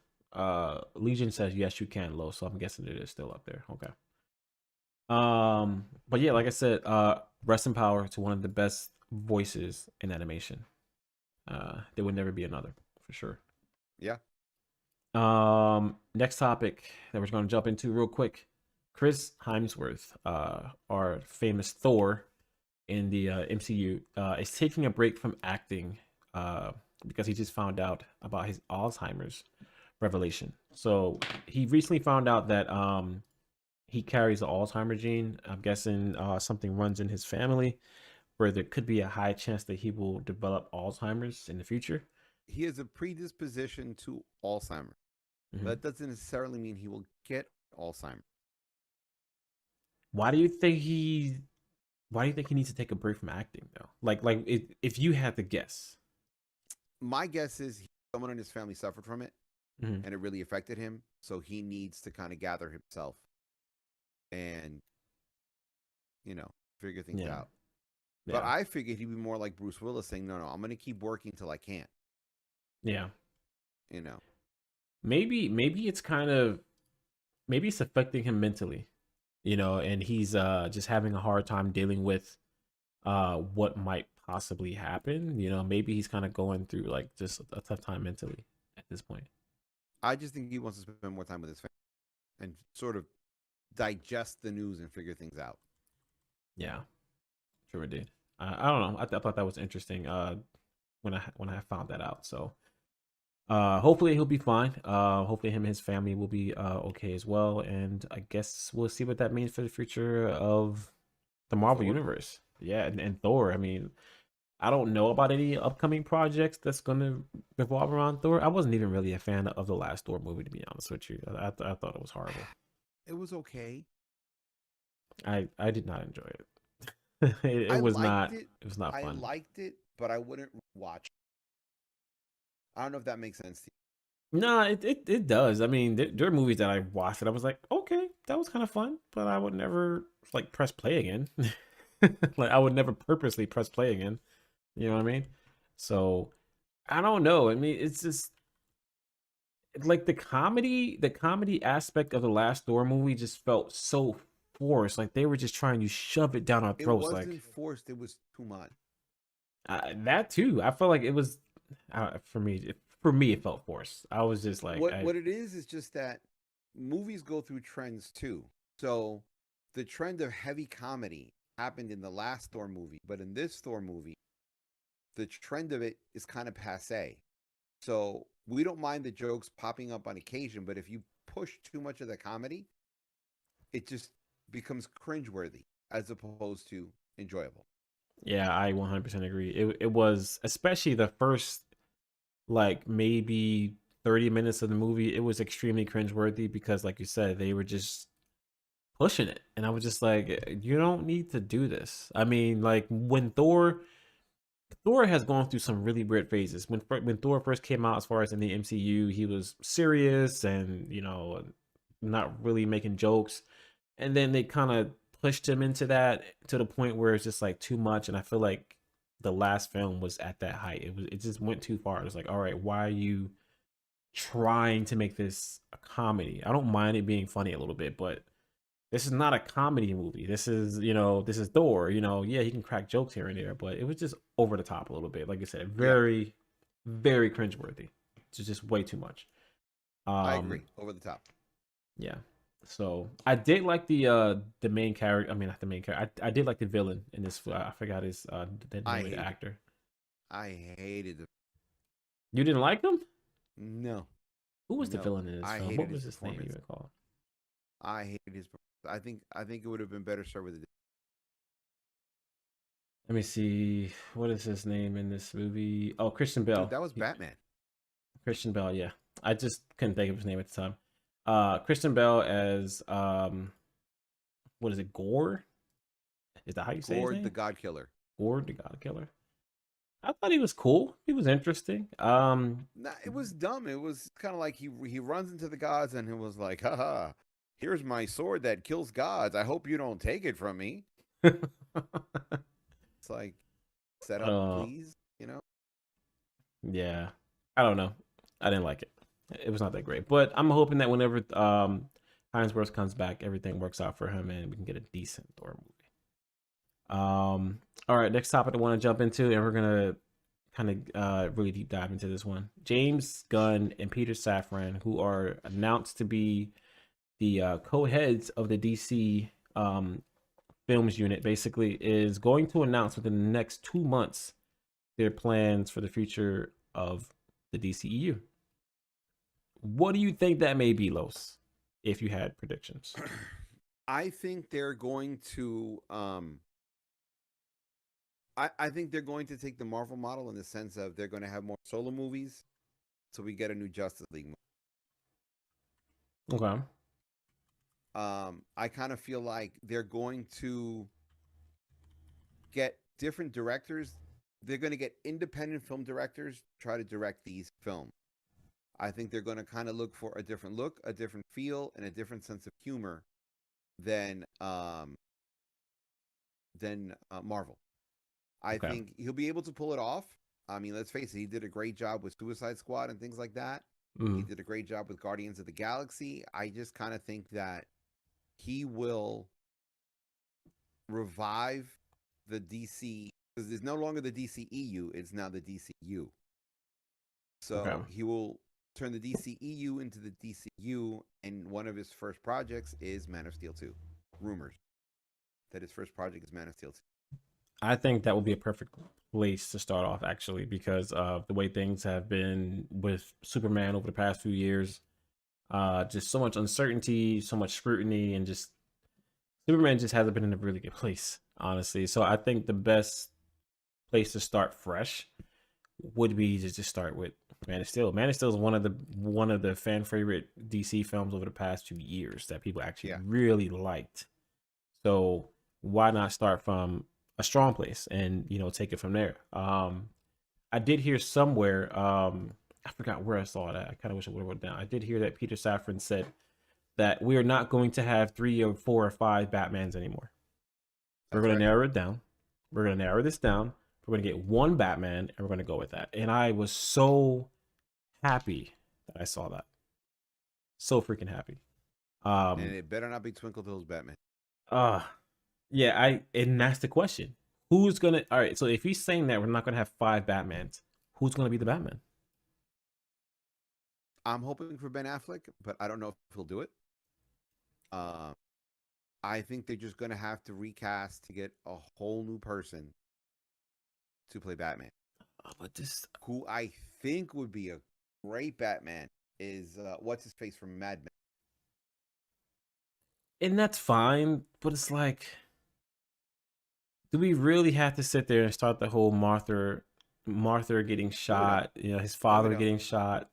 [SPEAKER 1] Legion says yes, you can, Low. So I'm guessing it is still up there. Okay. But yeah, like I said, rest in power to one of the best voices in animation. There would never be another for sure.
[SPEAKER 2] Yeah.
[SPEAKER 1] Next topic that we're going to jump into real quick. Chris Hemsworth, our famous Thor in the MCU, is taking a break from acting because he just found out about his Alzheimer's revelation. So he recently found out that he carries the Alzheimer's gene. I'm guessing something runs in his family where there could be a high chance that he will develop Alzheimer's in the future.
[SPEAKER 2] He has a predisposition to Alzheimer's. Mm-hmm. But that doesn't necessarily mean he will get Alzheimer's.
[SPEAKER 1] Why do you think he needs to take a break from acting though? Like if you had to guess.
[SPEAKER 2] My guess is someone in his family suffered from it and it really affected him. So he needs to kind of gather himself and, figure things out. Yeah. But I figured he'd be more like Bruce Willis saying, no, I'm going to keep working till I can't.
[SPEAKER 1] Yeah.
[SPEAKER 2] Maybe
[SPEAKER 1] it's affecting him mentally, and he's just having a hard time dealing with what might possibly happen. You know, maybe he's kind of going through like just a tough time mentally at this point.
[SPEAKER 2] I just think he wants to spend more time with his family and sort of digest the news and figure things out.
[SPEAKER 1] Yeah, sure did. I don't know. I thought that was interesting. When I found that out. So hopefully he'll be fine. Hopefully him and his family will be okay as well. And I guess we'll see what that means for the future of the Marvel
[SPEAKER 2] Thor.
[SPEAKER 1] universe. Yeah, and Thor. I mean, I don't know about any upcoming projects that's gonna revolve around Thor. I wasn't even really a fan of the last Thor movie, to be honest with you. I thought it was horrible.
[SPEAKER 2] It was okay.
[SPEAKER 1] I did not enjoy it. It
[SPEAKER 2] I
[SPEAKER 1] was
[SPEAKER 2] liked
[SPEAKER 1] not.
[SPEAKER 2] it.
[SPEAKER 1] It was not
[SPEAKER 2] I
[SPEAKER 1] fun.
[SPEAKER 2] liked it, but I wouldn't watch. I don't know if that makes sense to
[SPEAKER 1] No, it does. I mean, there are movies that I watched and I was like, okay, that was kind of fun, but I would never like press play again. Like I would never purposely press play again. You know what I mean? So I don't know. I mean, it's just like the comedy aspect of the last Thor movie just felt so forced. Like they were just trying to shove it down our
[SPEAKER 2] you. It
[SPEAKER 1] throats. Like
[SPEAKER 2] wasn't forced. It was too much.
[SPEAKER 1] that too. I felt like it was for me. For me, it felt forced. I was just like,
[SPEAKER 2] What it is just that movies go through trends too. So the trend of heavy comedy happened in the last Thor movie, but in this Thor movie, the trend of it is kind of passe. So we don't mind the jokes popping up on occasion, but if you push too much of the comedy, it just becomes cringeworthy as opposed to enjoyable.
[SPEAKER 1] yeah, I 100% agree. It was especially the first like maybe 30 minutes of the movie. It was extremely cringeworthy because, like you said, they were just pushing it, and I was just like, you don't need to do this. I mean, like when Thor has gone through some really weird phases. When Thor first came out, as far as in the MCU, he was serious and not really making jokes, and then they kind of pushed him into that to the point where it's just like too much. And I feel like the last film was at that height. It just went too far. It's like, all right, why are you trying to make this a comedy? I don't mind it being funny a little bit, but this is not a comedy movie. This is Thor. Yeah, he can crack jokes here and there, but it was just over the top a little bit. Like I said,
[SPEAKER 2] Yeah,
[SPEAKER 1] very, very cringeworthy. It's just way too much.
[SPEAKER 2] I
[SPEAKER 1] Um,
[SPEAKER 2] agree. Over the top.
[SPEAKER 1] yeah. So I did like the main character. I mean, not the main character. I did like the villain in this. I forgot his the
[SPEAKER 2] I
[SPEAKER 1] name of the
[SPEAKER 2] hated.
[SPEAKER 1] actor.
[SPEAKER 2] I hated the.
[SPEAKER 1] You didn't like him?
[SPEAKER 2] No,
[SPEAKER 1] Who was the
[SPEAKER 2] no.
[SPEAKER 1] villain in this
[SPEAKER 2] I
[SPEAKER 1] film?
[SPEAKER 2] hated
[SPEAKER 1] What
[SPEAKER 2] his
[SPEAKER 1] was his name
[SPEAKER 2] performance.
[SPEAKER 1] even called?
[SPEAKER 2] I hated his. I think it would have been better served with.
[SPEAKER 1] Let me see. What is his name in this movie? Oh, Christian
[SPEAKER 2] Dude,
[SPEAKER 1] Bell.
[SPEAKER 2] that was Batman.
[SPEAKER 1] Christian Bell. Yeah, I just couldn't think of his name at the time. Christian Bell as what is it? Gore? Is that how you say his
[SPEAKER 2] Gord the
[SPEAKER 1] name?
[SPEAKER 2] God Killer.
[SPEAKER 1] Gore, the God Killer. I thought he was cool. He was interesting.
[SPEAKER 2] Nah, it was dumb. It was kind of like he runs into the gods and it was like, haha, here's my sword that kills gods. I hope you don't take it from me. It's like, set up,
[SPEAKER 1] uh,
[SPEAKER 2] please. You know.
[SPEAKER 1] yeah. I don't know. I didn't like it. It was not that great, but I'm hoping that whenever Hemsworth comes back, everything works out for him and we can get a decent Thor movie. All right, next topic I want to jump into, and we're gonna kind of really deep dive into this one. James Gunn and Peter Safran, who are announced to be the co-heads of the DC films unit, basically is going to announce within the next 2 months their plans for the future of the DCEU. What do you think that may be, Los? If you had predictions.
[SPEAKER 2] I think they're going to. I think they're going to take the Marvel model in the sense of they're going to have more solo movies, so we get a new Justice League movie.
[SPEAKER 1] Okay.
[SPEAKER 2] I kind of feel like they're going to get different directors. They're going to get independent film directors to try to direct these films. I think they're going to kind of look for a different look, a different feel, and a different sense of humor than Marvel. I
[SPEAKER 1] Okay.
[SPEAKER 2] think he'll be able to pull it off. I mean, let's face it, he did a great job with Suicide Squad and things like that. He
[SPEAKER 1] Mm.
[SPEAKER 2] did a great job with Guardians of the Galaxy. I just kind of think that he will revive the DC, because there's no longer the DCEU, it's now the DCU.
[SPEAKER 1] Okay.
[SPEAKER 2] So he will turn the DCEU into the DCU, and one of his first projects is Man of Steel 2. Rumors that his first project is Man of Steel 2.
[SPEAKER 1] I think that would be a perfect place to start off, actually, because of the way things have been with Superman over the past few years. Just so much uncertainty, so much scrutiny, and just Superman just hasn't been in a really good place, honestly. So I think the best place to start fresh would be to just start with Man of Steel. Man of Steel is one of the fan favorite DC films over the past 2 years that people actually
[SPEAKER 2] Yeah.
[SPEAKER 1] really liked. So why not start from a strong place and take it from there? I did hear somewhere, I forgot where I saw it. I kind of wish I would have wrote it down. I did hear that Peter Safran said that we are not going to have 3 or 4 or 5 Batmans anymore. We're going to narrow it down. We're going to narrow this down. We're going to get one Batman, and we're going to go with that. And I was so happy that I saw that. So freaking happy.
[SPEAKER 2] And it better not be Twinkle Toes Batman.
[SPEAKER 1] Yeah, and that's the question. Who's gonna all right, so if he's saying that we're not gonna have 5 Batmans, who's gonna be the Batman?
[SPEAKER 2] I'm hoping for Ben Affleck, but I don't know if he'll do it. I think they're just going to have to recast to get a whole new person to play Batman.
[SPEAKER 1] But this
[SPEAKER 2] Who I think would be a great Batman is what's his face from Mad Men.
[SPEAKER 1] and that's fine, but it's like, do we really have to sit there and start the whole Martha getting shot, his father getting shot?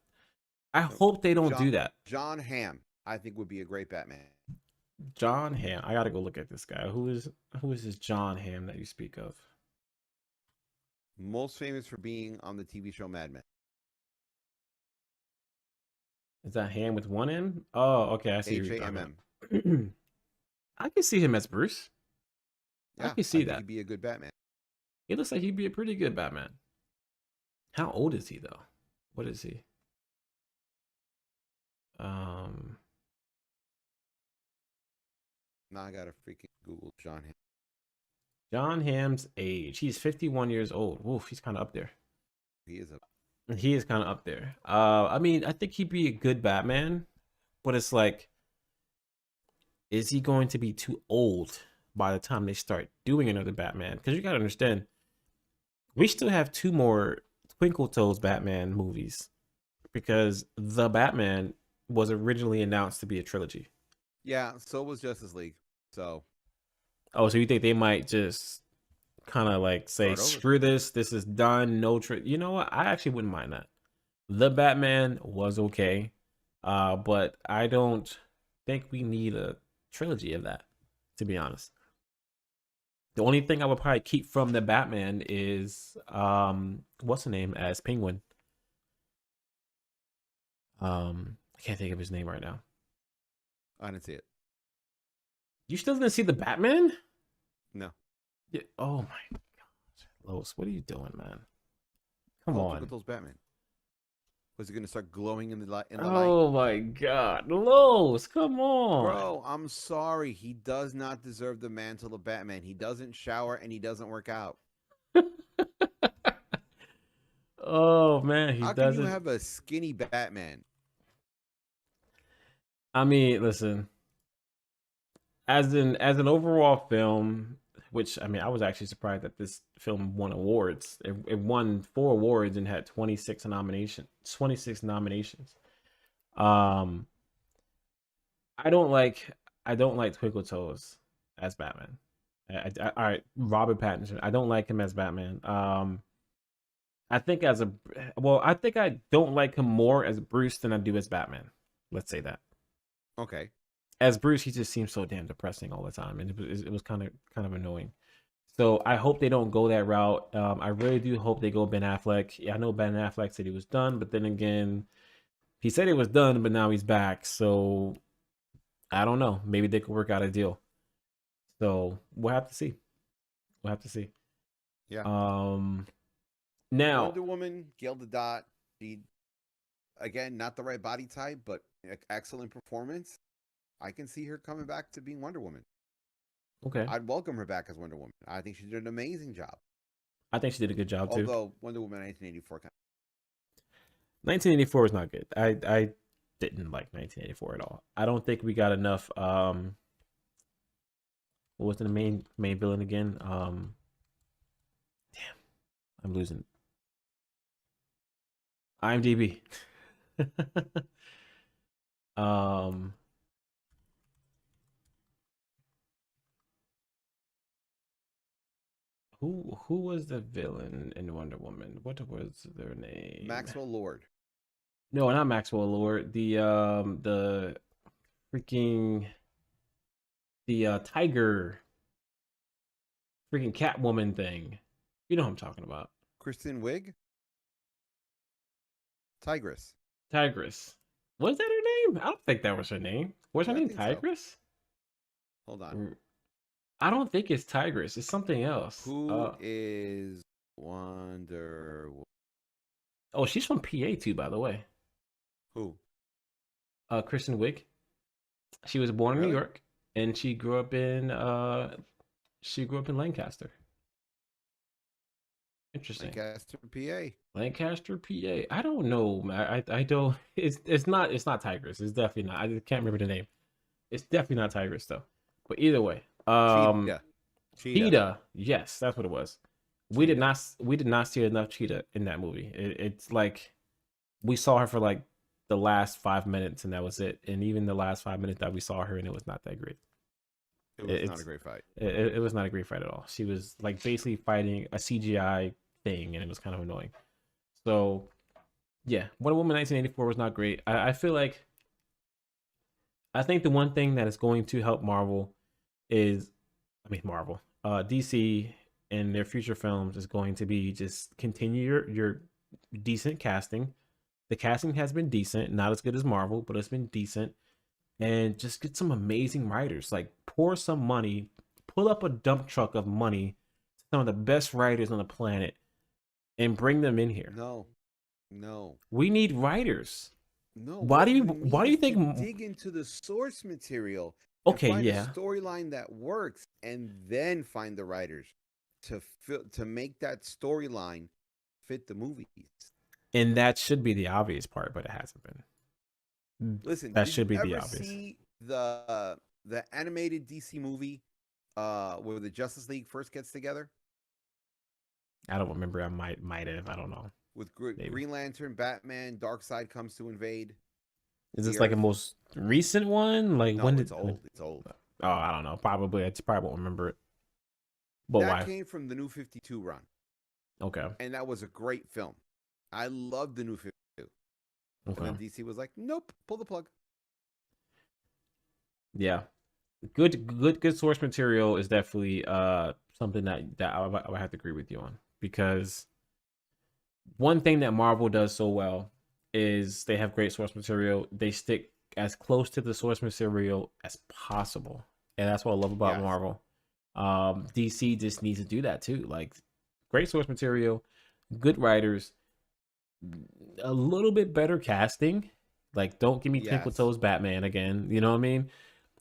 [SPEAKER 1] I hope they don't do that.
[SPEAKER 2] John Hamm, I think, would be a great Batman.
[SPEAKER 1] John Hamm. I gotta go look at this guy. Who is this John Hamm that you speak of?
[SPEAKER 2] Most famous for being on the TV show Mad Men.
[SPEAKER 1] Is that Hamm with one N? Oh, okay. I see.
[SPEAKER 2] HAMM.
[SPEAKER 1] I can see him as Bruce.
[SPEAKER 2] Yeah,
[SPEAKER 1] I can see that.
[SPEAKER 2] He'd be a good Batman.
[SPEAKER 1] He looks like he'd be a pretty good Batman. How old is he though? What is he?
[SPEAKER 2] Now I gotta freaking Google John Hamm.
[SPEAKER 1] John Hamm's age. He's 51 years old. Woof, he's kind of up there.
[SPEAKER 2] He is
[SPEAKER 1] kind of up there. I mean, I think he'd be a good Batman, but it's like, is he going to be too old by the time they start doing another Batman? Because you gotta understand, we still have 2 more Twinkle Toes Batman movies because the Batman was originally announced to be a trilogy.
[SPEAKER 2] Yeah, so was Justice League. So
[SPEAKER 1] so you think they might just kind of like say, screw this is done, no you know what, I actually wouldn't mind that. The Batman was okay, but I don't think we need a trilogy of that, to be honest. The only thing I would probably keep from the Batman is what's the name as Penguin. I can't think of his name right now.
[SPEAKER 2] I didn't see it.
[SPEAKER 1] You still didn't see the Batman?
[SPEAKER 2] No.
[SPEAKER 1] Yeah. Oh my god, Lois, what are you doing, man? Come on.
[SPEAKER 2] Those Batman. Was he going to start glowing in the light?
[SPEAKER 1] Oh my god, Lois, come on,
[SPEAKER 2] bro. I'm sorry. He does not deserve the mantle of Batman. He doesn't shower and he doesn't work out.
[SPEAKER 1] Oh man, he
[SPEAKER 2] How
[SPEAKER 1] doesn't.
[SPEAKER 2] can you have a skinny Batman?
[SPEAKER 1] I mean, listen. As an overall film, which I mean, I was actually surprised that this film won awards. It won 4 awards and had 26 nominations. I don't like Twinkle Toes as Batman. All right, Robert Pattinson. I don't like him as Batman. I think I don't like him more as Bruce than I do as Batman. Let's say that.
[SPEAKER 2] Okay.
[SPEAKER 1] As Bruce, he just seems so damn depressing all the time, and it was kind of annoying. So I hope they don't go that route. I really do hope they go Ben Affleck. Yeah, I know Ben Affleck said he was done, but then again, he said it was done, but now he's back. So I don't know. Maybe they could work out a deal. So we'll have to see.
[SPEAKER 2] Yeah.
[SPEAKER 1] Now
[SPEAKER 2] Wonder Woman, Gal Gadot. She, again, not the right body type, but excellent performance. I can see her coming back to being Wonder Woman.
[SPEAKER 1] Okay.
[SPEAKER 2] I'd welcome her back as Wonder Woman. I think she did an amazing job.
[SPEAKER 1] I think she did a good job too.
[SPEAKER 2] Although Wonder Woman 1984 kind
[SPEAKER 1] 1984 was not good. I didn't like 1984 at all. I don't think we got enough. What was the main villain again? Damn, I'm losing. IMDb. um, who was the villain in Wonder Woman? What was their name?
[SPEAKER 2] Maxwell Lord.
[SPEAKER 1] No, not Maxwell Lord. The freaking the tiger freaking Catwoman thing. You know what I'm talking about.
[SPEAKER 2] Kristen Wiig. Tigress.
[SPEAKER 1] Tigress. Was that her name? I don't think that was her name. Was her
[SPEAKER 2] Yeah, I
[SPEAKER 1] name
[SPEAKER 2] think so.
[SPEAKER 1] Tigress?
[SPEAKER 2] Hold on.
[SPEAKER 1] I don't think it's Tigress. It's something else.
[SPEAKER 2] Who is Wonder Woman?
[SPEAKER 1] Oh, she's from PA too, by the way.
[SPEAKER 2] Who?
[SPEAKER 1] Kristen Wiig. She was born in New
[SPEAKER 2] Really?
[SPEAKER 1] York, and she grew up in Lancaster. Interesting.
[SPEAKER 2] Lancaster, PA.
[SPEAKER 1] Lancaster, PA. I don't know, man. I don't. It's not Tigress. It's definitely not. I just can't remember the name. It's definitely not Tigress though. But either way,
[SPEAKER 2] Cheetah.
[SPEAKER 1] Cheetah. Yes, that's what it was.
[SPEAKER 2] Cheetah.
[SPEAKER 1] We did not see enough Cheetah in that movie. It's like we saw her for like the last 5 minutes, and that was it. And even the last 5 minutes that we saw her, and it was not that great.
[SPEAKER 2] It was not a great fight.
[SPEAKER 1] It was not a great fight at all. She was like basically fighting a CGI thing, and it was kind of annoying. So yeah, Wonder Woman 1984 was not great. I feel like I think the one thing that is going to help Marvel is, I mean Marvel, DC and their future films is going to be just continue your decent casting. The casting has been decent, not as good as Marvel, but it's been decent. And just get some amazing writers. Like pour some money, pull up a dump truck of money to some of the best writers on the planet, and bring them in here.
[SPEAKER 2] No. No.
[SPEAKER 1] We need writers.
[SPEAKER 2] No.
[SPEAKER 1] Why
[SPEAKER 2] What
[SPEAKER 1] do you
[SPEAKER 2] we
[SPEAKER 1] why
[SPEAKER 2] need
[SPEAKER 1] do you
[SPEAKER 2] is to
[SPEAKER 1] think?
[SPEAKER 2] dig into the source material and
[SPEAKER 1] Okay,
[SPEAKER 2] find a
[SPEAKER 1] yeah,
[SPEAKER 2] storyline that works, and then find the writers to make that storyline fit the movies.
[SPEAKER 1] and that should be the obvious part, but it hasn't been.
[SPEAKER 2] Listen,
[SPEAKER 1] That
[SPEAKER 2] did you
[SPEAKER 1] should be the
[SPEAKER 2] ever
[SPEAKER 1] obvious.
[SPEAKER 2] see the animated DC movie where the Justice League first gets together
[SPEAKER 1] I don't remember. I might have. I don't know.
[SPEAKER 2] with
[SPEAKER 1] Maybe.
[SPEAKER 2] Green Lantern, Batman, Darkseid comes to invade
[SPEAKER 1] Is
[SPEAKER 2] the
[SPEAKER 1] this like a
[SPEAKER 2] Earth?
[SPEAKER 1] most recent one? Like when
[SPEAKER 2] No,
[SPEAKER 1] did?
[SPEAKER 2] it's old. It's old.
[SPEAKER 1] Oh, I don't know. Probably. I probably won't remember it. But
[SPEAKER 2] That
[SPEAKER 1] why?
[SPEAKER 2] came from the New 52 run,
[SPEAKER 1] Okay.
[SPEAKER 2] and that was a great film. I loved the New 52. And
[SPEAKER 1] Okay.
[SPEAKER 2] then DC was like, nope, pull the plug.
[SPEAKER 1] Yeah. Good source material is definitely something that I would have to agree with you on, because one thing that Marvel does so well is they have great source material. They stick as close to the source material as possible, and that's what I love about
[SPEAKER 2] Yes.
[SPEAKER 1] Marvel. DC just needs to do that too. Like great source material, good writers, a little bit better casting. Like don't give me Twinkle
[SPEAKER 2] Yes.
[SPEAKER 1] Toes Batman again. You know what I mean?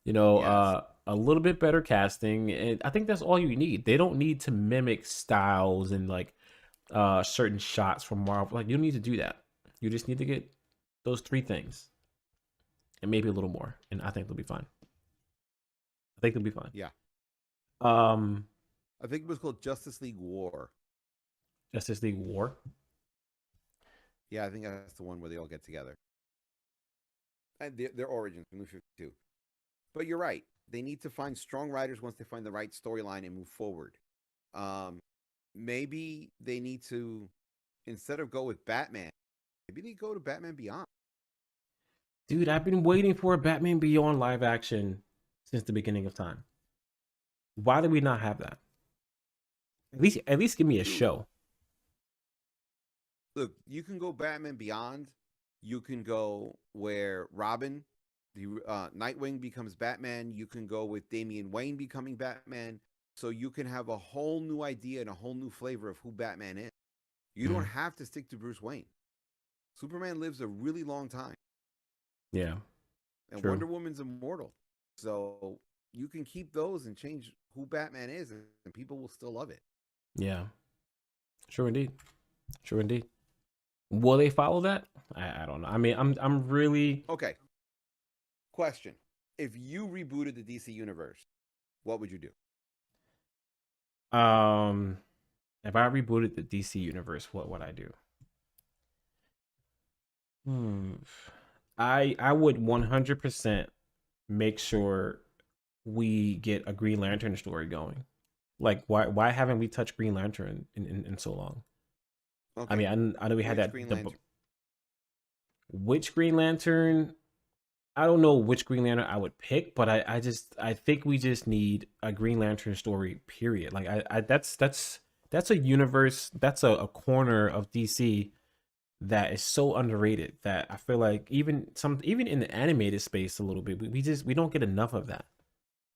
[SPEAKER 1] You know,
[SPEAKER 2] Yes.
[SPEAKER 1] a little bit better casting, and I think that's all you need. They don't need to mimic styles and like certain shots from Marvel. Like you don't need to do that. You just need to get those three things and maybe a little more, and I think they'll be fine. I think they'll be fine.
[SPEAKER 2] Yeah.
[SPEAKER 1] Um,
[SPEAKER 2] I think it was called Justice League War.
[SPEAKER 1] Justice League War.
[SPEAKER 2] Yeah, I think that's the one where they all get together. And their origins from New 52. But you're right. They need to find strong writers once they find the right storyline and move forward. Maybe they need to, instead of go with Batman, maybe they go to Batman Beyond.
[SPEAKER 1] Dude, I've been waiting for a Batman Beyond live action since the beginning of time. Why do we not have that? At least give me a show.
[SPEAKER 2] Look, you can go Batman Beyond. You can go where Robin, the Nightwing becomes Batman. You can go with Damian Wayne becoming Batman. So you can have a whole new idea and a whole new flavor of who Batman is. You don't have to stick to Bruce Wayne. Superman lives a really long time.
[SPEAKER 1] Yeah.
[SPEAKER 2] And
[SPEAKER 1] True.
[SPEAKER 2] Wonder Woman's immortal. So you can keep those and change who Batman is, and people will still love it.
[SPEAKER 1] Yeah. Sure indeed. Sure indeed. Will they follow that? I don't know. I mean, I'm really
[SPEAKER 2] Okay, question: if you rebooted the DC universe, what would you do?
[SPEAKER 1] um if I rebooted the DC universe, what would I do? Hmm. I would 100% make sure we get a Green Lantern story going. Like why haven't we touched Green Lantern in so long? I
[SPEAKER 2] Okay,
[SPEAKER 1] mean, I know we had
[SPEAKER 2] which
[SPEAKER 1] that
[SPEAKER 2] Green Lantern?
[SPEAKER 1] which Green Lantern. I don't know which Green Lantern I would pick, but I think we just need a Green Lantern story. Period. Like that's a universe. That's a corner of DC that is so underrated that I feel like even in the animated space a little bit, we don't get enough of that.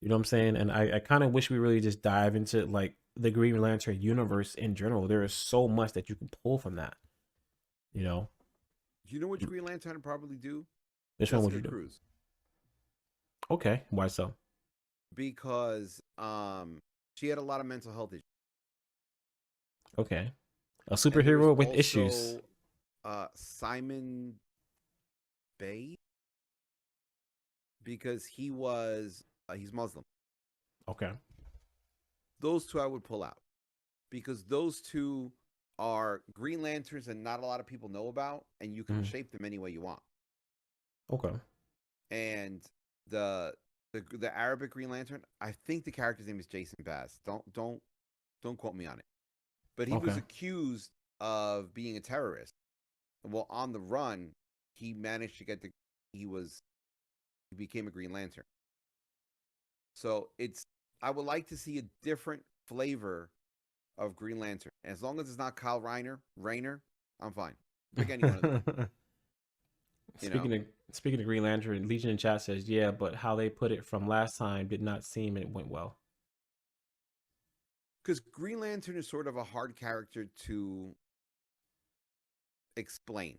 [SPEAKER 1] You know what I'm saying? And I kind of wish we really just dive into like the Green Lantern universe in general. There is so much that you can pull from that. You know,
[SPEAKER 2] Do you know which Green Lantern I'd probably do?
[SPEAKER 1] which one would
[SPEAKER 2] Jessica
[SPEAKER 1] you do?
[SPEAKER 2] Cruz,
[SPEAKER 1] Okay, why so?
[SPEAKER 2] because she had a lot of mental health issues,
[SPEAKER 1] Okay, a
[SPEAKER 2] and there was
[SPEAKER 1] superhero with issues.
[SPEAKER 2] also Simon Bay, because he's Muslim.
[SPEAKER 1] Okay.
[SPEAKER 2] Those two I would pull out because those two are Green Lanterns and not a lot of people know about, and you can
[SPEAKER 1] Mhm.
[SPEAKER 2] shape them any way you want.
[SPEAKER 1] Okay.
[SPEAKER 2] And the Arabic Green Lantern, I think the character's name is Jason Bass. Don't quote me on it. But he was
[SPEAKER 1] Okay.
[SPEAKER 2] accused of being a terrorist. Well, on the run, he managed to get he became a Green Lantern. So it's I would like to see a different flavor of Green Lantern. As long as it's not Kyle Rayner, I'm fine. Pick any one of them. You know,
[SPEAKER 1] speaking of speaking of Green Lantern, Legion in chat says, yeah, but how they put it from last time did not seem it went well.
[SPEAKER 2] because Green Lantern is sort of a hard character to explain.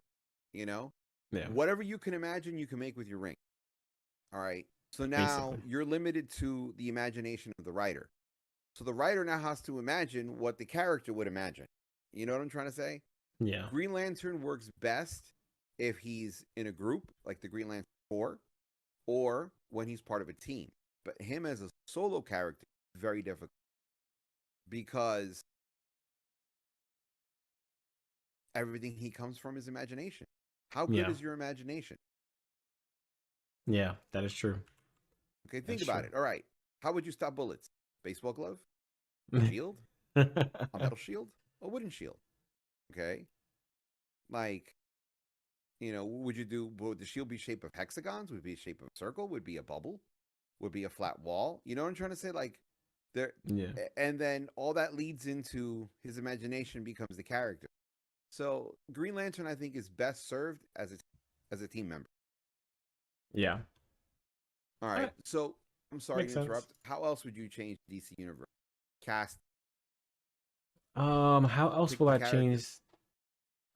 [SPEAKER 2] You know,
[SPEAKER 1] Yeah,
[SPEAKER 2] whatever you can imagine, you can make with your ring. All right. So now
[SPEAKER 1] basically.
[SPEAKER 2] you're limited to the imagination of the writer. So the writer now has to imagine what the character would imagine. You know what I'm trying to say?
[SPEAKER 1] Yeah.
[SPEAKER 2] Green Lantern works best if he's in a group, like the Green Lantern Corps, or when he's part of a team. But him as a solo character is very difficult because everything he comes from is imagination. How good
[SPEAKER 1] Yeah.
[SPEAKER 2] is your imagination?
[SPEAKER 1] Yeah, that is true.
[SPEAKER 2] Okay,
[SPEAKER 1] That's
[SPEAKER 2] think about
[SPEAKER 1] true.
[SPEAKER 2] it. All right. How would you stop bullets? Baseball glove? Shield? A metal shield? A wooden shield? Okay. Like, would the shield be shape of hexagons? Would it be a shape of a circle? Would it be a bubble? Would it be a flat wall? You know what I'm trying to say? Like, there,
[SPEAKER 1] Yeah.
[SPEAKER 2] and then all that leads into his imagination becomes the character. So Green Lantern, I think, is best served as a team member.
[SPEAKER 1] Yeah.
[SPEAKER 2] All
[SPEAKER 1] All
[SPEAKER 2] right.
[SPEAKER 1] right.
[SPEAKER 2] So I'm sorry
[SPEAKER 1] Makes
[SPEAKER 2] to
[SPEAKER 1] sense.
[SPEAKER 2] interrupt. How else would you change DC Universe? Cast,
[SPEAKER 1] How else
[SPEAKER 2] pick
[SPEAKER 1] will
[SPEAKER 2] the
[SPEAKER 1] I
[SPEAKER 2] character.
[SPEAKER 1] change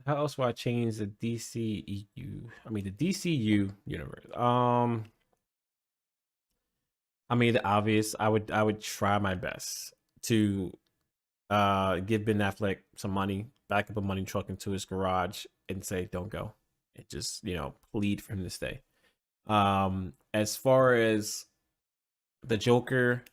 [SPEAKER 1] how else will I change the DCEU? I mean the DCU universe. I mean the obvious. I would try my best to give Ben Affleck some money, back up a money truck into his garage and say, don't go. And just, plead for him to stay. As far as the Joker,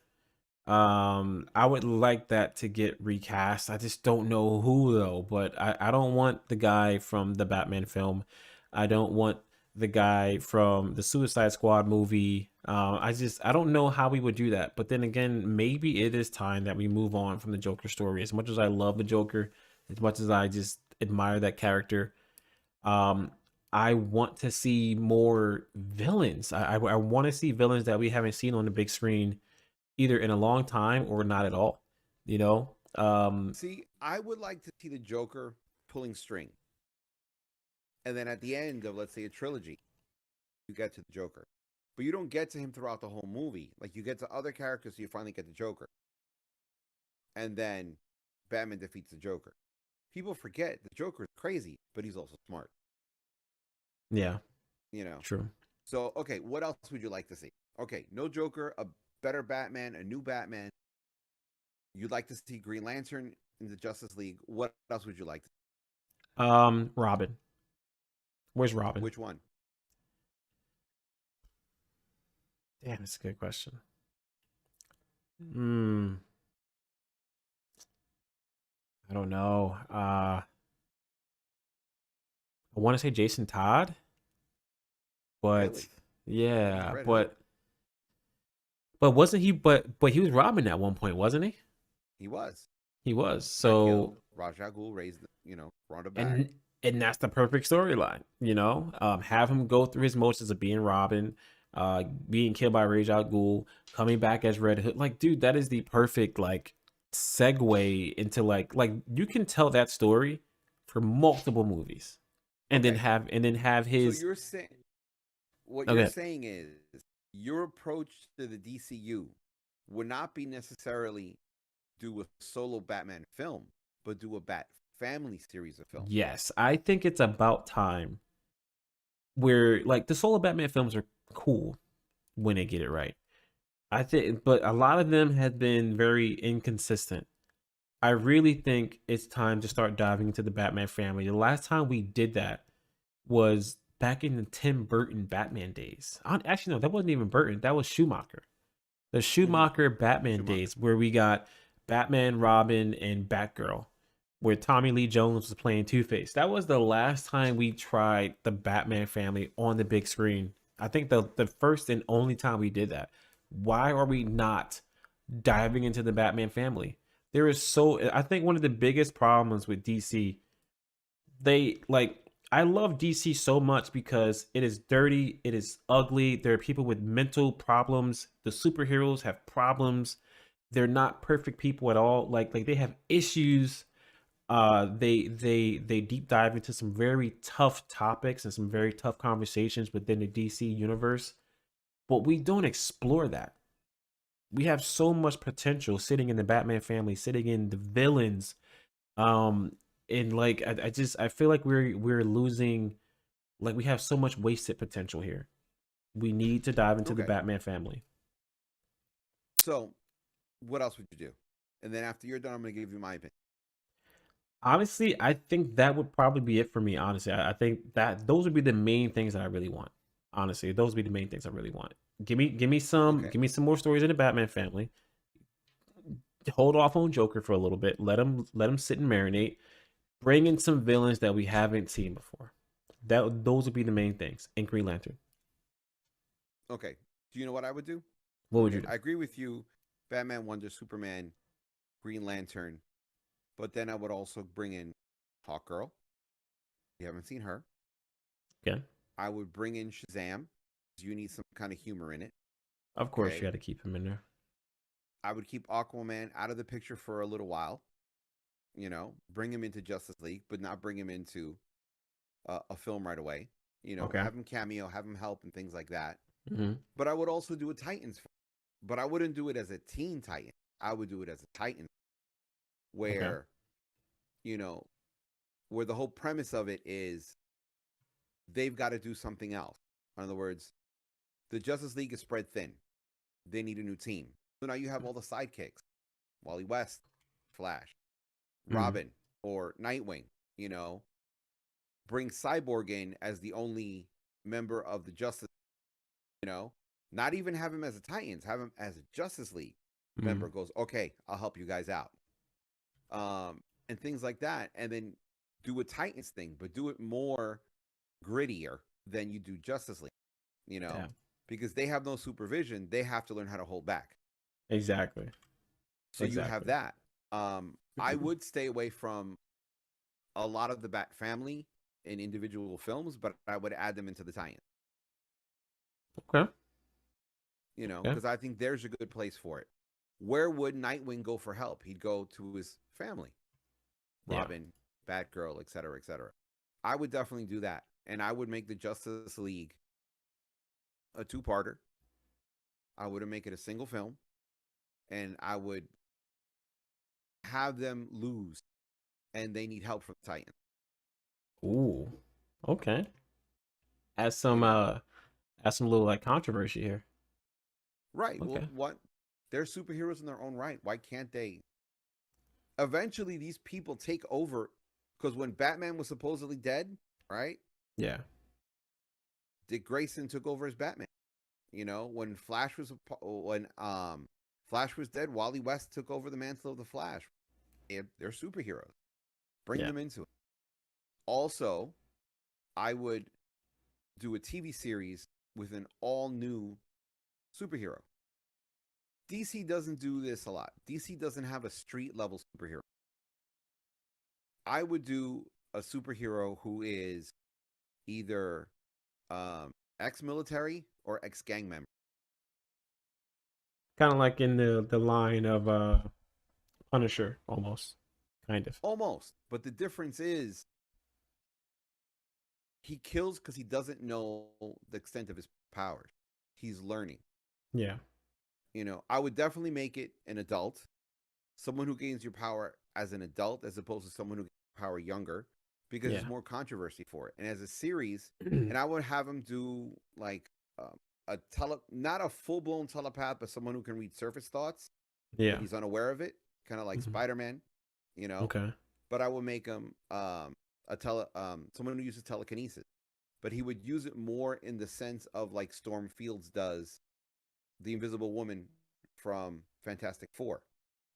[SPEAKER 1] I would like that to get recast. I just don't know who though, but I don't want the guy from the Batman film. I don't want the guy from the Suicide Squad movie. I don't know how we would do that. But then again, maybe it is time that we move on from the Joker story. As much as I love the Joker, as much as I just admire that character, um, I want to see more villains. I want to see villains that we haven't seen on the big screen either in a long time or not at all. You know?
[SPEAKER 2] See, I would like to see the Joker pulling string, and then at the end of, let's say, a trilogy, you get to the Joker, but you don't get to him throughout the whole movie. Like, you get to other characters, so you finally get the Joker, and then Batman defeats the Joker. People forget the Joker is crazy, but he's also smart.
[SPEAKER 1] Yeah,
[SPEAKER 2] You know.
[SPEAKER 1] true.
[SPEAKER 2] So, okay, what else would you like to see? Okay, no Joker, a better Batman, a new Batman. You'd like to see Green Lantern in the Justice League. What else would you like?
[SPEAKER 1] Robin. Where's Robin?
[SPEAKER 2] Which one?
[SPEAKER 1] Damn, that's a good question. Hmm. I don't know. I want to say Jason Todd, but
[SPEAKER 2] Really? He's
[SPEAKER 1] yeah,
[SPEAKER 2] Red Hood.
[SPEAKER 1] but wasn't he? But he was Robin at one point, wasn't he?
[SPEAKER 2] He was.
[SPEAKER 1] He was.
[SPEAKER 2] Got
[SPEAKER 1] So
[SPEAKER 2] killed. Raja Ghul raised, brought him back.
[SPEAKER 1] and and that's the perfect storyline, have him go through his motions of being Robin, being killed by Ra's al Ghul, coming back as Red Hood. Like, dude, that is the perfect like segue into like you can tell that story for multiple movies, and then
[SPEAKER 2] Okay.
[SPEAKER 1] have
[SPEAKER 2] So
[SPEAKER 1] his
[SPEAKER 2] you're saying what you're
[SPEAKER 1] okay.
[SPEAKER 2] saying is your approach to the DCU would not be necessarily do a solo Batman film, but do a Bat family series of films.
[SPEAKER 1] Yes, I think it's about time where like the solo Batman films are cool when they get it right. I think, but a lot of them have been very inconsistent. I really think it's time to start diving into the Batman family. The last time we did that was back in the Tim Burton Batman days. Actually, no, that wasn't even Burton. That was Schumacher. The
[SPEAKER 2] Mm-hmm.
[SPEAKER 1] Schumacher Batman
[SPEAKER 2] Schumacher.
[SPEAKER 1] days, where we got Batman, Robin, and Batgirl, where Tommy Lee Jones was playing Two Face. That was the last time we tried the Batman family on the big screen. I think the first and only time we did that. Why are we not diving into the Batman family? There is so I think one of the biggest problems with DC, they like I love DC so much because it is dirty, it is ugly. There are people with mental problems. The superheroes have problems. They're not perfect people at all. Like they have issues. They deep dive into some very tough topics and some very tough conversations within the DC universe. But we don't explore that. We have so much potential sitting in the Batman family, sitting in the villains, um and like I feel like we're losing, like we have so much wasted potential here. We need to dive into the
[SPEAKER 2] Okay.
[SPEAKER 1] Batman family.
[SPEAKER 2] So what else would you do? And then after you're done, I'm going to give you my opinion.
[SPEAKER 1] Honestly, I think that would probably be it for me. Honestly, I think that those would be the main things that I really want. Honestly, those would be the main things I really want.
[SPEAKER 2] Okay.
[SPEAKER 1] Give me some more stories in the Batman family. Hold off on Joker for a little bit. Let him sit and marinate. Bring in some villains that we haven't seen before. Those would be the main things. And Green Lantern.
[SPEAKER 2] Okay. Do you know what I would do?
[SPEAKER 1] What would
[SPEAKER 2] Okay.
[SPEAKER 1] you do?
[SPEAKER 2] I agree with you. Batman, Wonder, Superman, Green Lantern. But then I would also bring in Hawkgirl. You haven't seen her.
[SPEAKER 1] Again,
[SPEAKER 2] I would bring in Shazam. You need some kind of humor in it.
[SPEAKER 1] of course you
[SPEAKER 2] Okay.
[SPEAKER 1] got to keep him in there.
[SPEAKER 2] I would keep Aquaman out of the picture for a little while. Bring him into Justice League, but not bring him into a film right away.
[SPEAKER 1] Okay.
[SPEAKER 2] Have him cameo, have him help, and things like that.
[SPEAKER 1] Mm-hmm.
[SPEAKER 2] But I would also do a Titans film. But I wouldn't do it as a Teen Titan. I would do it as a Titan,
[SPEAKER 1] Okay.
[SPEAKER 2] where you know, where the whole premise of it is they've got to do something else. In other words, the Justice League is spread thin. They need a new team. So now you have all the sidekicks: Wally West, Flash,
[SPEAKER 1] Mm-hmm.
[SPEAKER 2] Robin, or Nightwing. You know, bring Cyborg in as the only member of the Justice. You know, not even have him as a Titans, have him as a Justice League
[SPEAKER 1] Mm-hmm.
[SPEAKER 2] member. Goes, okay, I'll help you guys out, and things like that, and then do a Titans thing, but do it more grittier than you do Justice League. You
[SPEAKER 1] Yeah.
[SPEAKER 2] know, because they have no supervision, they have to learn how to hold back.
[SPEAKER 1] Exactly.
[SPEAKER 2] So you have
[SPEAKER 1] Exactly.
[SPEAKER 2] that. I would stay away from a lot of the Bat family in individual films, but I would add them into the tie-in.
[SPEAKER 1] Okay. Okay.
[SPEAKER 2] Because I think there's a good place for it. Where would Nightwing go for help? He'd go to his family,
[SPEAKER 1] Yeah.
[SPEAKER 2] Robin, Batgirl, etc., etc. I would definitely do that, and I would make the Justice League a two-parter. I wouldn't make it a single film, and I would have them lose, and they need help from the Titans.
[SPEAKER 1] Ooh. Okay. Add
[SPEAKER 2] You
[SPEAKER 1] some
[SPEAKER 2] know,
[SPEAKER 1] uh add some little like controversy here.
[SPEAKER 2] right? Well,
[SPEAKER 1] Okay.
[SPEAKER 2] what? They're superheroes in their own right. Why can't they? Eventually, these people take over because when Batman was supposedly dead, right?
[SPEAKER 1] Yeah.
[SPEAKER 2] Dick Grayson took over as Batman. When Flash was dead, Wally West took over the mantle of the Flash. They're superheroes. Bring
[SPEAKER 1] Yeah.
[SPEAKER 2] them into it. Also, I would do a TV series with an all new superhero. DC doesn't do this a lot. DC doesn't have a street level superhero. I would do a superhero who is either ex-military or ex-gang member.
[SPEAKER 1] Kind of like in the line of Punisher, almost, kind of.
[SPEAKER 2] Almost. But the difference is he kills because he doesn't know the extent of his powers. He's learning.
[SPEAKER 1] Yeah.
[SPEAKER 2] I would definitely make it an adult, someone who gains your power as an adult as opposed to someone who gets power younger, because
[SPEAKER 1] Yeah.
[SPEAKER 2] there's more controversy for it. And as a series, and I would have him do like not a full blown telepath, but someone who can read surface thoughts,
[SPEAKER 1] Yeah.
[SPEAKER 2] but he's unaware of it, kind of like Spider-Man,
[SPEAKER 1] Okay.
[SPEAKER 2] But I would make him someone who uses telekinesis, but he would use it more in the sense of like Storm Fields does the Invisible Woman from Fantastic Four,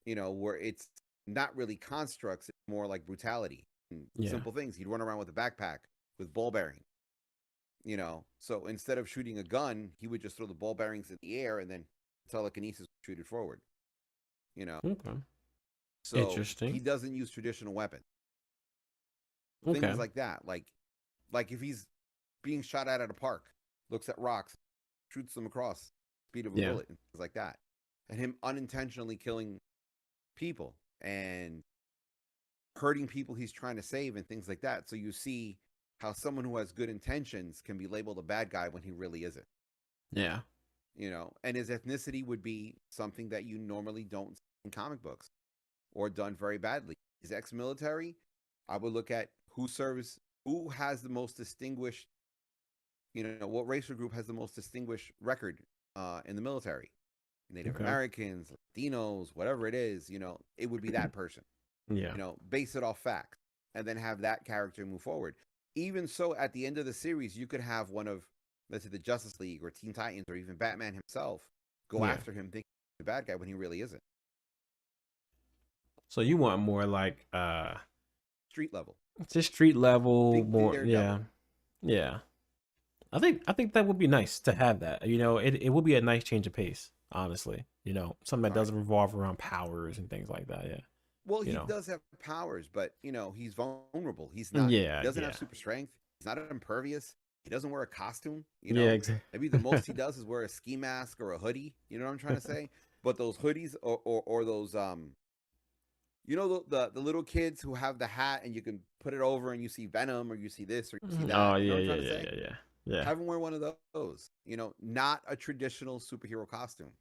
[SPEAKER 2] where it's not really constructs, it's more like brutality and simple things. He'd run around with a backpack with ball bearings, So instead of shooting a gun, he would just throw the ball bearings in the air and then telekinesis would shoot it forward,
[SPEAKER 1] Okay.
[SPEAKER 2] So
[SPEAKER 1] Interesting.
[SPEAKER 2] he doesn't use traditional weapons.
[SPEAKER 1] Okay.
[SPEAKER 2] Things like that. Like if he's being shot at a park, looks at rocks, shoots them across speed of a bullet and things like that. And him unintentionally killing people and hurting people he's trying to save and things like that. So you see how someone who has good intentions can be labeled a bad guy when he really isn't.
[SPEAKER 1] Yeah.
[SPEAKER 2] And his ethnicity would be something that you normally don't see in comic books or done very badly. He's ex-military. I would look at who has the most distinguished, what race or group has the most distinguished record in the military. Native Americans, Latinos, whatever it is, it would be that person.
[SPEAKER 1] Yeah.
[SPEAKER 2] Base it off facts and then have that character move forward. Even so, at the end of the series, you could have one of, let's say, the Justice League or Teen Titans or even Batman himself go after him thinking he's a bad guy when he really isn't.
[SPEAKER 1] So you want more like
[SPEAKER 2] street level.
[SPEAKER 1] Just street level,
[SPEAKER 2] Think
[SPEAKER 1] more
[SPEAKER 2] Daredevil.
[SPEAKER 1] Yeah. I think that would be nice to have that. It would be a nice change of pace, honestly. Something that doesn't revolve around powers and things like that. Yeah.
[SPEAKER 2] Well, he does have powers, but he's vulnerable. He's not. He doesn't have super strength. He's not impervious. He doesn't wear a costume.
[SPEAKER 1] Exactly.
[SPEAKER 2] Maybe the most he does is wear a ski mask or a hoodie. You know what I'm trying to say? But those hoodies or those the little kids who have the hat and you can put it over and you see Venom or you see this or you see that.
[SPEAKER 1] Oh
[SPEAKER 2] yeah. Have him wear one of those. Not a traditional superhero costume.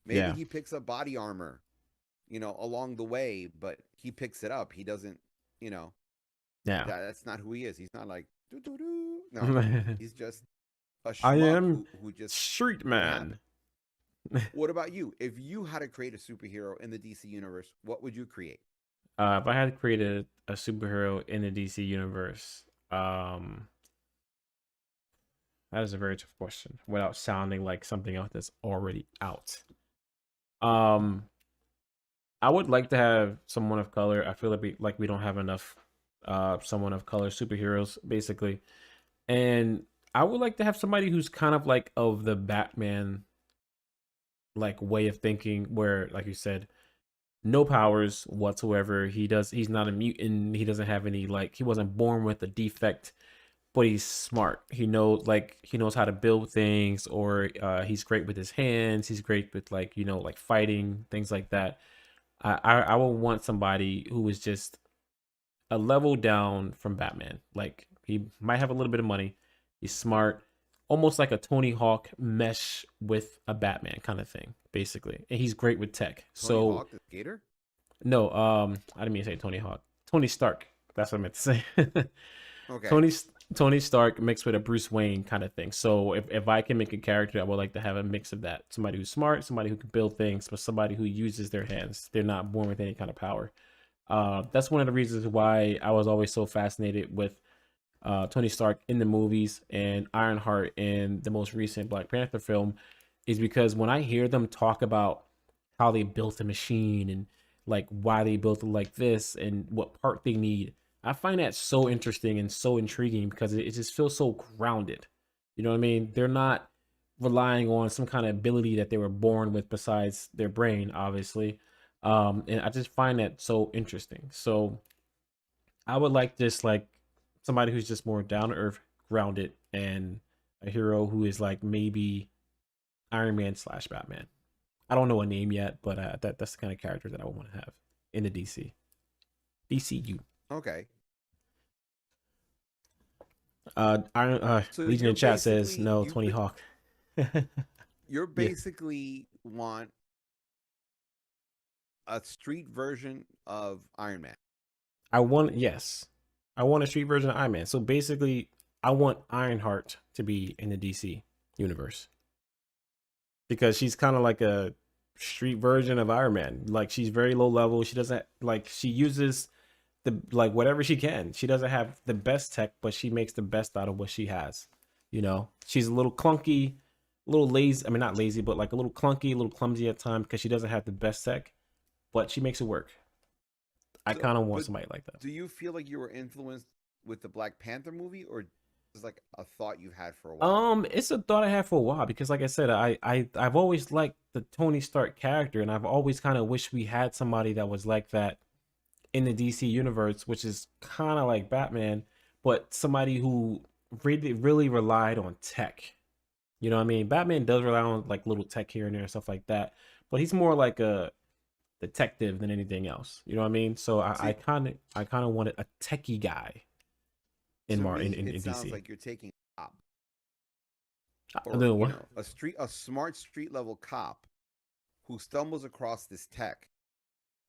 [SPEAKER 2] Maybe he picks up body armor, along the way, but he picks it up. He doesn't, that's not who he is. He's not like doo-doo-doo. No, he's just a schmuck who just
[SPEAKER 1] street man.
[SPEAKER 2] What about you? If you had to create a superhero in the DC universe, what would you create?
[SPEAKER 1] If I had to create a superhero in the DC universe, that is a very tough question without sounding like something else that's already out. I would like to have someone of color. I feel like we don't have enough someone of color superheroes, basically. And I would like to have somebody who's kind of like of the Batman like way of thinking, where, like you said, no powers whatsoever. He's not a mutant. He doesn't have any, like, he wasn't born with a defect, but he's smart. He knows how to build things, or he's great with his hands. He's great with like fighting, things like that. I would want somebody who is just a level down from Batman. Like, he might have a little bit of money. He's smart, almost like a Tony Hawk mesh with a Batman kind of thing, basically. And he's great with tech.
[SPEAKER 2] Tony Hawk, the skater?
[SPEAKER 1] No, I didn't mean to say Tony Hawk. Tony Stark. That's what I meant to say.
[SPEAKER 2] Okay.
[SPEAKER 1] Tony Stark mixed with a Bruce Wayne kind of thing. So if I can make a character, I would like to have a mix of that. Somebody who's smart, somebody who can build things, but somebody who uses their hands. They're not born with any kind of power. That's one of the reasons why I was always so fascinated with Tony Stark in the movies and Ironheart in the most recent Black Panther film, is because when I hear them talk about how they built a machine and like why they built it like this and what part they need, I find that so interesting and so intriguing because it just feels so grounded. You know what I mean? They're not relying on some kind of ability that they were born with besides their brain, obviously. And I just find that so interesting. So I would like just like somebody who's just more down to earth, grounded, and a hero who is like maybe Iron Man slash Batman. I don't know a name yet, but that's the kind of character that I would want to have in the DCU.
[SPEAKER 2] Okay. So
[SPEAKER 1] Legion
[SPEAKER 2] you're
[SPEAKER 1] in chat says
[SPEAKER 2] basically
[SPEAKER 1] no. Tony Hawk.
[SPEAKER 2] you're
[SPEAKER 1] Yeah,
[SPEAKER 2] basically want a street version of Iron Man.
[SPEAKER 1] I want a street version of Iron Man. So basically, I want Ironheart to be in the DC universe because she's kind of like a street version of Iron Man. Like she's very low level. She doesn't like she uses the like whatever she can. She doesn't have the best tech, but she makes the best out of what she has. You know, she's a little clunky, a little lazy. I mean, not lazy, but like a little clunky, a little clumsy at times because she doesn't have the best tech, but she makes it work. I
[SPEAKER 2] So,
[SPEAKER 1] kind of want
[SPEAKER 2] but
[SPEAKER 1] somebody like that.
[SPEAKER 2] do you feel like you were influenced with the Black Panther movie, or is like a thought you've had for a while?
[SPEAKER 1] It's a thought I had for a while because, like I said, I've always liked the Tony Stark character, and I've always kind of wished we had somebody that was like that in the DC universe, which is kind of like Batman, but somebody who really relied on tech. You know what I mean? Batman does rely on like little tech here and there and stuff like that, but he's more like a detective than anything else. You know what I mean? So
[SPEAKER 2] See,
[SPEAKER 1] I kind of wanted a techie guy in
[SPEAKER 2] to
[SPEAKER 1] Mar
[SPEAKER 2] me, it
[SPEAKER 1] in
[SPEAKER 2] sounds
[SPEAKER 1] DC.
[SPEAKER 2] like you're taking a cop,
[SPEAKER 1] I
[SPEAKER 2] or
[SPEAKER 1] don't know what.
[SPEAKER 2] a smart street level cop who stumbles across this tech,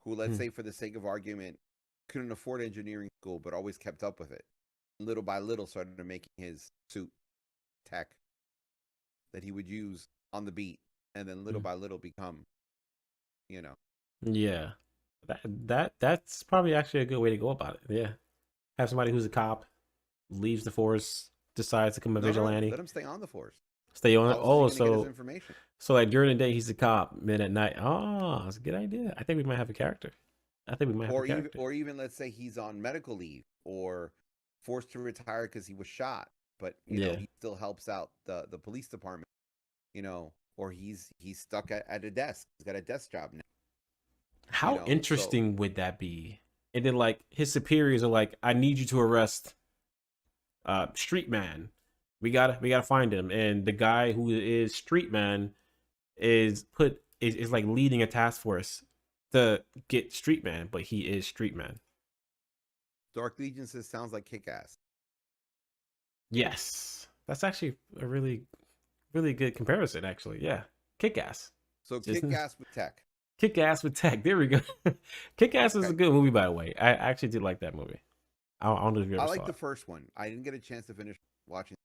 [SPEAKER 2] who, let's
[SPEAKER 1] Hmm.
[SPEAKER 2] say, for the sake of argument, couldn't afford engineering school, but always kept up with it. Little by little, started making his suit tech that he would use on the beat, and then little
[SPEAKER 1] Hmm.
[SPEAKER 2] by little become, you know.
[SPEAKER 1] Yeah, that's probably actually a good way to go about it. Yeah, have somebody who's a cop, leaves the force, decides to become a
[SPEAKER 2] No, no, no.
[SPEAKER 1] vigilante,
[SPEAKER 2] Let him stay on the force.
[SPEAKER 1] stay on it.
[SPEAKER 2] How else is he
[SPEAKER 1] Oh,
[SPEAKER 2] going to get his information?
[SPEAKER 1] so like during the day he's a cop, then at night, oh, that's a good idea. I think we might have a character. I think we might have a character.
[SPEAKER 2] Or even, let's say he's on medical leave or forced to retire because he was shot, but
[SPEAKER 1] Yeah.
[SPEAKER 2] he still helps out the police department. Or he's stuck at a desk. He's got a desk job now.
[SPEAKER 1] How
[SPEAKER 2] So
[SPEAKER 1] interesting would that be? And then like his superiors are like, I need you to arrest Street Man. We gotta find him. And the guy who is Street Man is like leading a task force to get Street Man, but he is Street Man.
[SPEAKER 2] Dark Legion says sounds like Kick Ass.
[SPEAKER 1] Yes. That's actually a really good comparison, actually. Yeah. Kick ass.
[SPEAKER 2] So
[SPEAKER 1] Just
[SPEAKER 2] Kick Ass with tech.
[SPEAKER 1] kick ass with tech. There we go. Kick ass is a
[SPEAKER 2] Okay.
[SPEAKER 1] good movie, by the way. I actually did like that movie. I don't know if you
[SPEAKER 2] I
[SPEAKER 1] ever
[SPEAKER 2] like
[SPEAKER 1] saw
[SPEAKER 2] the
[SPEAKER 1] it.
[SPEAKER 2] first one. I didn't get a chance to finish watching.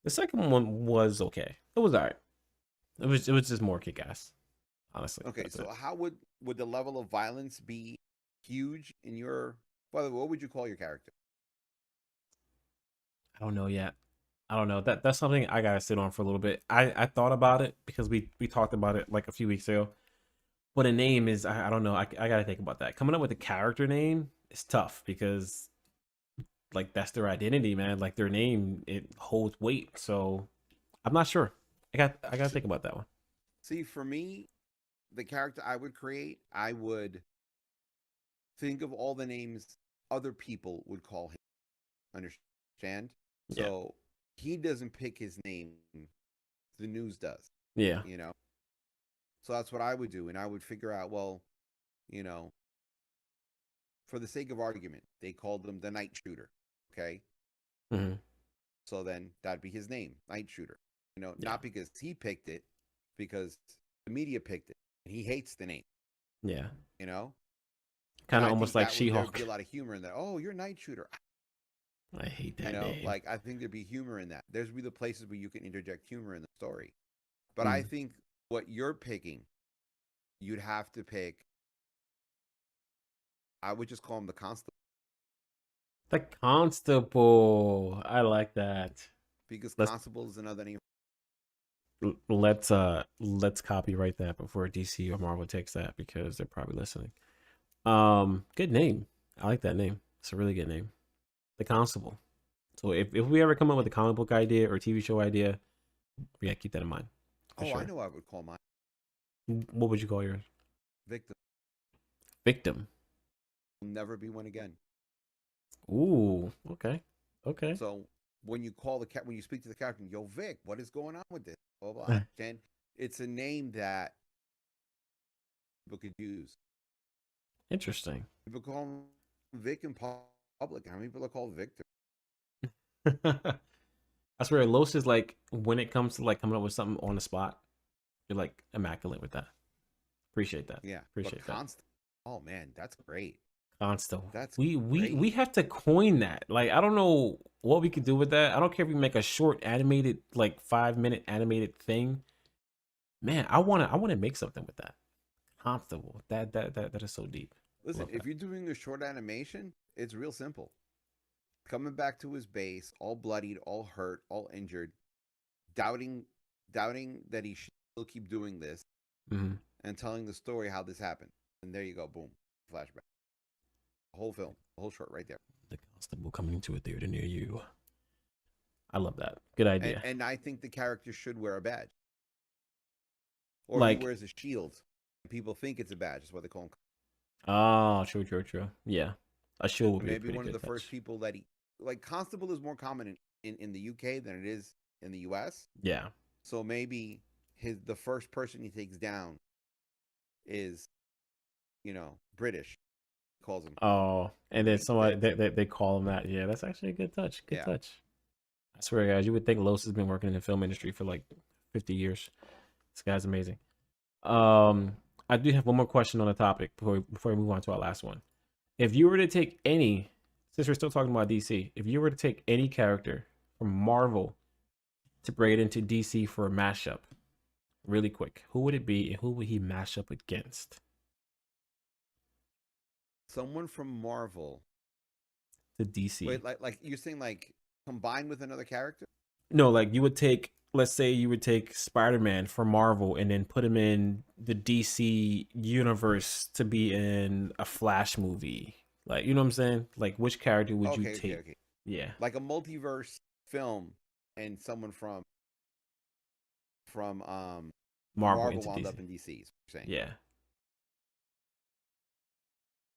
[SPEAKER 1] The second one was okay. It was alright. It was just more kick ass. Honestly.
[SPEAKER 2] Okay,
[SPEAKER 1] That's
[SPEAKER 2] so
[SPEAKER 1] it.
[SPEAKER 2] how would the level of violence be huge in your? By the way, what would you call your character?
[SPEAKER 1] I don't know yet. I don't know. That's something I gotta sit on for a little bit. I thought about it because we talked about it like a few weeks ago. But a name is I don't know. I gotta think about that. Coming up with a character name is tough because like that's their identity, man. Like their name, it holds weight. So I'm not sure. I gotta
[SPEAKER 2] S-
[SPEAKER 1] think about that one.
[SPEAKER 2] See, for me, the character I would create, I would think of all the names other people would call him. Understand?
[SPEAKER 1] Yeah.
[SPEAKER 2] So he doesn't pick his name; the news does.
[SPEAKER 1] Yeah.
[SPEAKER 2] You know. So that's what I would do, and I would figure out, well, you know, for the sake of argument, they called him the Night Shooter. Okay,
[SPEAKER 1] Hmm.
[SPEAKER 2] so then that'd be his name, Night Shooter.
[SPEAKER 1] Yeah.
[SPEAKER 2] Not because he picked it, because the media picked it, and he hates the name.
[SPEAKER 1] Yeah.
[SPEAKER 2] You know, and
[SPEAKER 1] Kind of
[SPEAKER 2] I
[SPEAKER 1] almost
[SPEAKER 2] think
[SPEAKER 1] like
[SPEAKER 2] there'd be
[SPEAKER 1] She-Hulk.
[SPEAKER 2] a lot of humor in that. Oh, you're Night Shooter.
[SPEAKER 1] I hate
[SPEAKER 2] You
[SPEAKER 1] that
[SPEAKER 2] know,
[SPEAKER 1] name.
[SPEAKER 2] like I think there'd be humor in that. There's be the places where you can interject humor in the story. But I
[SPEAKER 1] Mm.
[SPEAKER 2] think what you're picking, you'd have to pick. I would just call him the constable
[SPEAKER 1] The Constable. I like that.
[SPEAKER 2] because
[SPEAKER 1] Let's
[SPEAKER 2] constable is another name.
[SPEAKER 1] let's copyright that before DC or Marvel takes that because they're probably listening. Good name. I like that name. It's a really good name. The Constable. So if we ever come up with a comic book idea or TV show idea, we gotta keep that in mind for
[SPEAKER 2] Oh, I
[SPEAKER 1] sure.
[SPEAKER 2] know. I would call mine
[SPEAKER 1] What would you call yours?
[SPEAKER 2] victim.
[SPEAKER 1] Victim.
[SPEAKER 2] Will never be one again.
[SPEAKER 1] Ooh, okay, okay.
[SPEAKER 2] So when you call the cat, when you speak to the captain, yo, Vic, what is going on with this? Blah blah. And it's a name that people could use.
[SPEAKER 1] Interesting.
[SPEAKER 2] People call him Vic in public. How many people are called Victor?
[SPEAKER 1] I swear, Los is like when it comes to like coming up with something on the spot, you're like immaculate with that. Appreciate that.
[SPEAKER 2] Yeah, but
[SPEAKER 1] Appreciate that.
[SPEAKER 2] constant. Oh man, that's great.
[SPEAKER 1] Constable.
[SPEAKER 2] That's
[SPEAKER 1] We
[SPEAKER 2] great.
[SPEAKER 1] have to coin that. Like I don't know what we could do with that. I don't care if we make a short animated, like 5 minute animated thing. Man, I wanna make something with that. Constable. That is so deep.
[SPEAKER 2] Listen,
[SPEAKER 1] Love
[SPEAKER 2] if
[SPEAKER 1] that.
[SPEAKER 2] you're doing a short animation, it's real simple. Coming back to his base, all bloodied, all hurt, all injured, doubting, doubting that he should still keep doing this,
[SPEAKER 1] Mm-hmm.
[SPEAKER 2] and telling the story how this happened. And there you go, boom, flashback. The whole film, the whole short, right there.
[SPEAKER 1] The Constable coming to a theater near you. I love that. Good
[SPEAKER 2] And
[SPEAKER 1] idea.
[SPEAKER 2] and I think the character should wear a badge, or he
[SPEAKER 1] Like,
[SPEAKER 2] wears a shield. People think it's a badge. That's what they call him.
[SPEAKER 1] oh, true, true, true. Yeah, a show would be a
[SPEAKER 2] Maybe
[SPEAKER 1] pretty
[SPEAKER 2] one of
[SPEAKER 1] good
[SPEAKER 2] the first
[SPEAKER 1] touch.
[SPEAKER 2] people that he like. Constable is more common in the UK than it is in the US.
[SPEAKER 1] Yeah.
[SPEAKER 2] So maybe the first person he takes down is, British. Calls him.
[SPEAKER 1] Oh, and then
[SPEAKER 2] He
[SPEAKER 1] somebody
[SPEAKER 2] fits.
[SPEAKER 1] they call him that. Yeah, that's actually a good touch. Good
[SPEAKER 2] Yeah.
[SPEAKER 1] touch. I swear, guys, you would think Los has been working in the film industry for like 50 years. This guy's amazing. I do have one more question on the topic before we move on to our last one. If you were to take any, since we're still talking about DC, if you were to take any character from Marvel to bring it into DC for a mashup, really quick, who would it be and who would he mash up against?
[SPEAKER 2] Someone from Marvel.
[SPEAKER 1] To DC.
[SPEAKER 2] Wait, like you're saying, like combined with another character?
[SPEAKER 1] No, like you would take, let's say you would take Spider-Man from Marvel and then put him in the DC universe to be in a Flash movie. Like, you know what I'm saying? Like, which character would you
[SPEAKER 2] Okay, okay,
[SPEAKER 1] take?
[SPEAKER 2] okay.
[SPEAKER 1] Yeah,
[SPEAKER 2] Like a multiverse film, and someone from
[SPEAKER 1] Marvel
[SPEAKER 2] Marvel
[SPEAKER 1] into
[SPEAKER 2] wound
[SPEAKER 1] DC.
[SPEAKER 2] up in DC. Is what you're saying?
[SPEAKER 1] Yeah.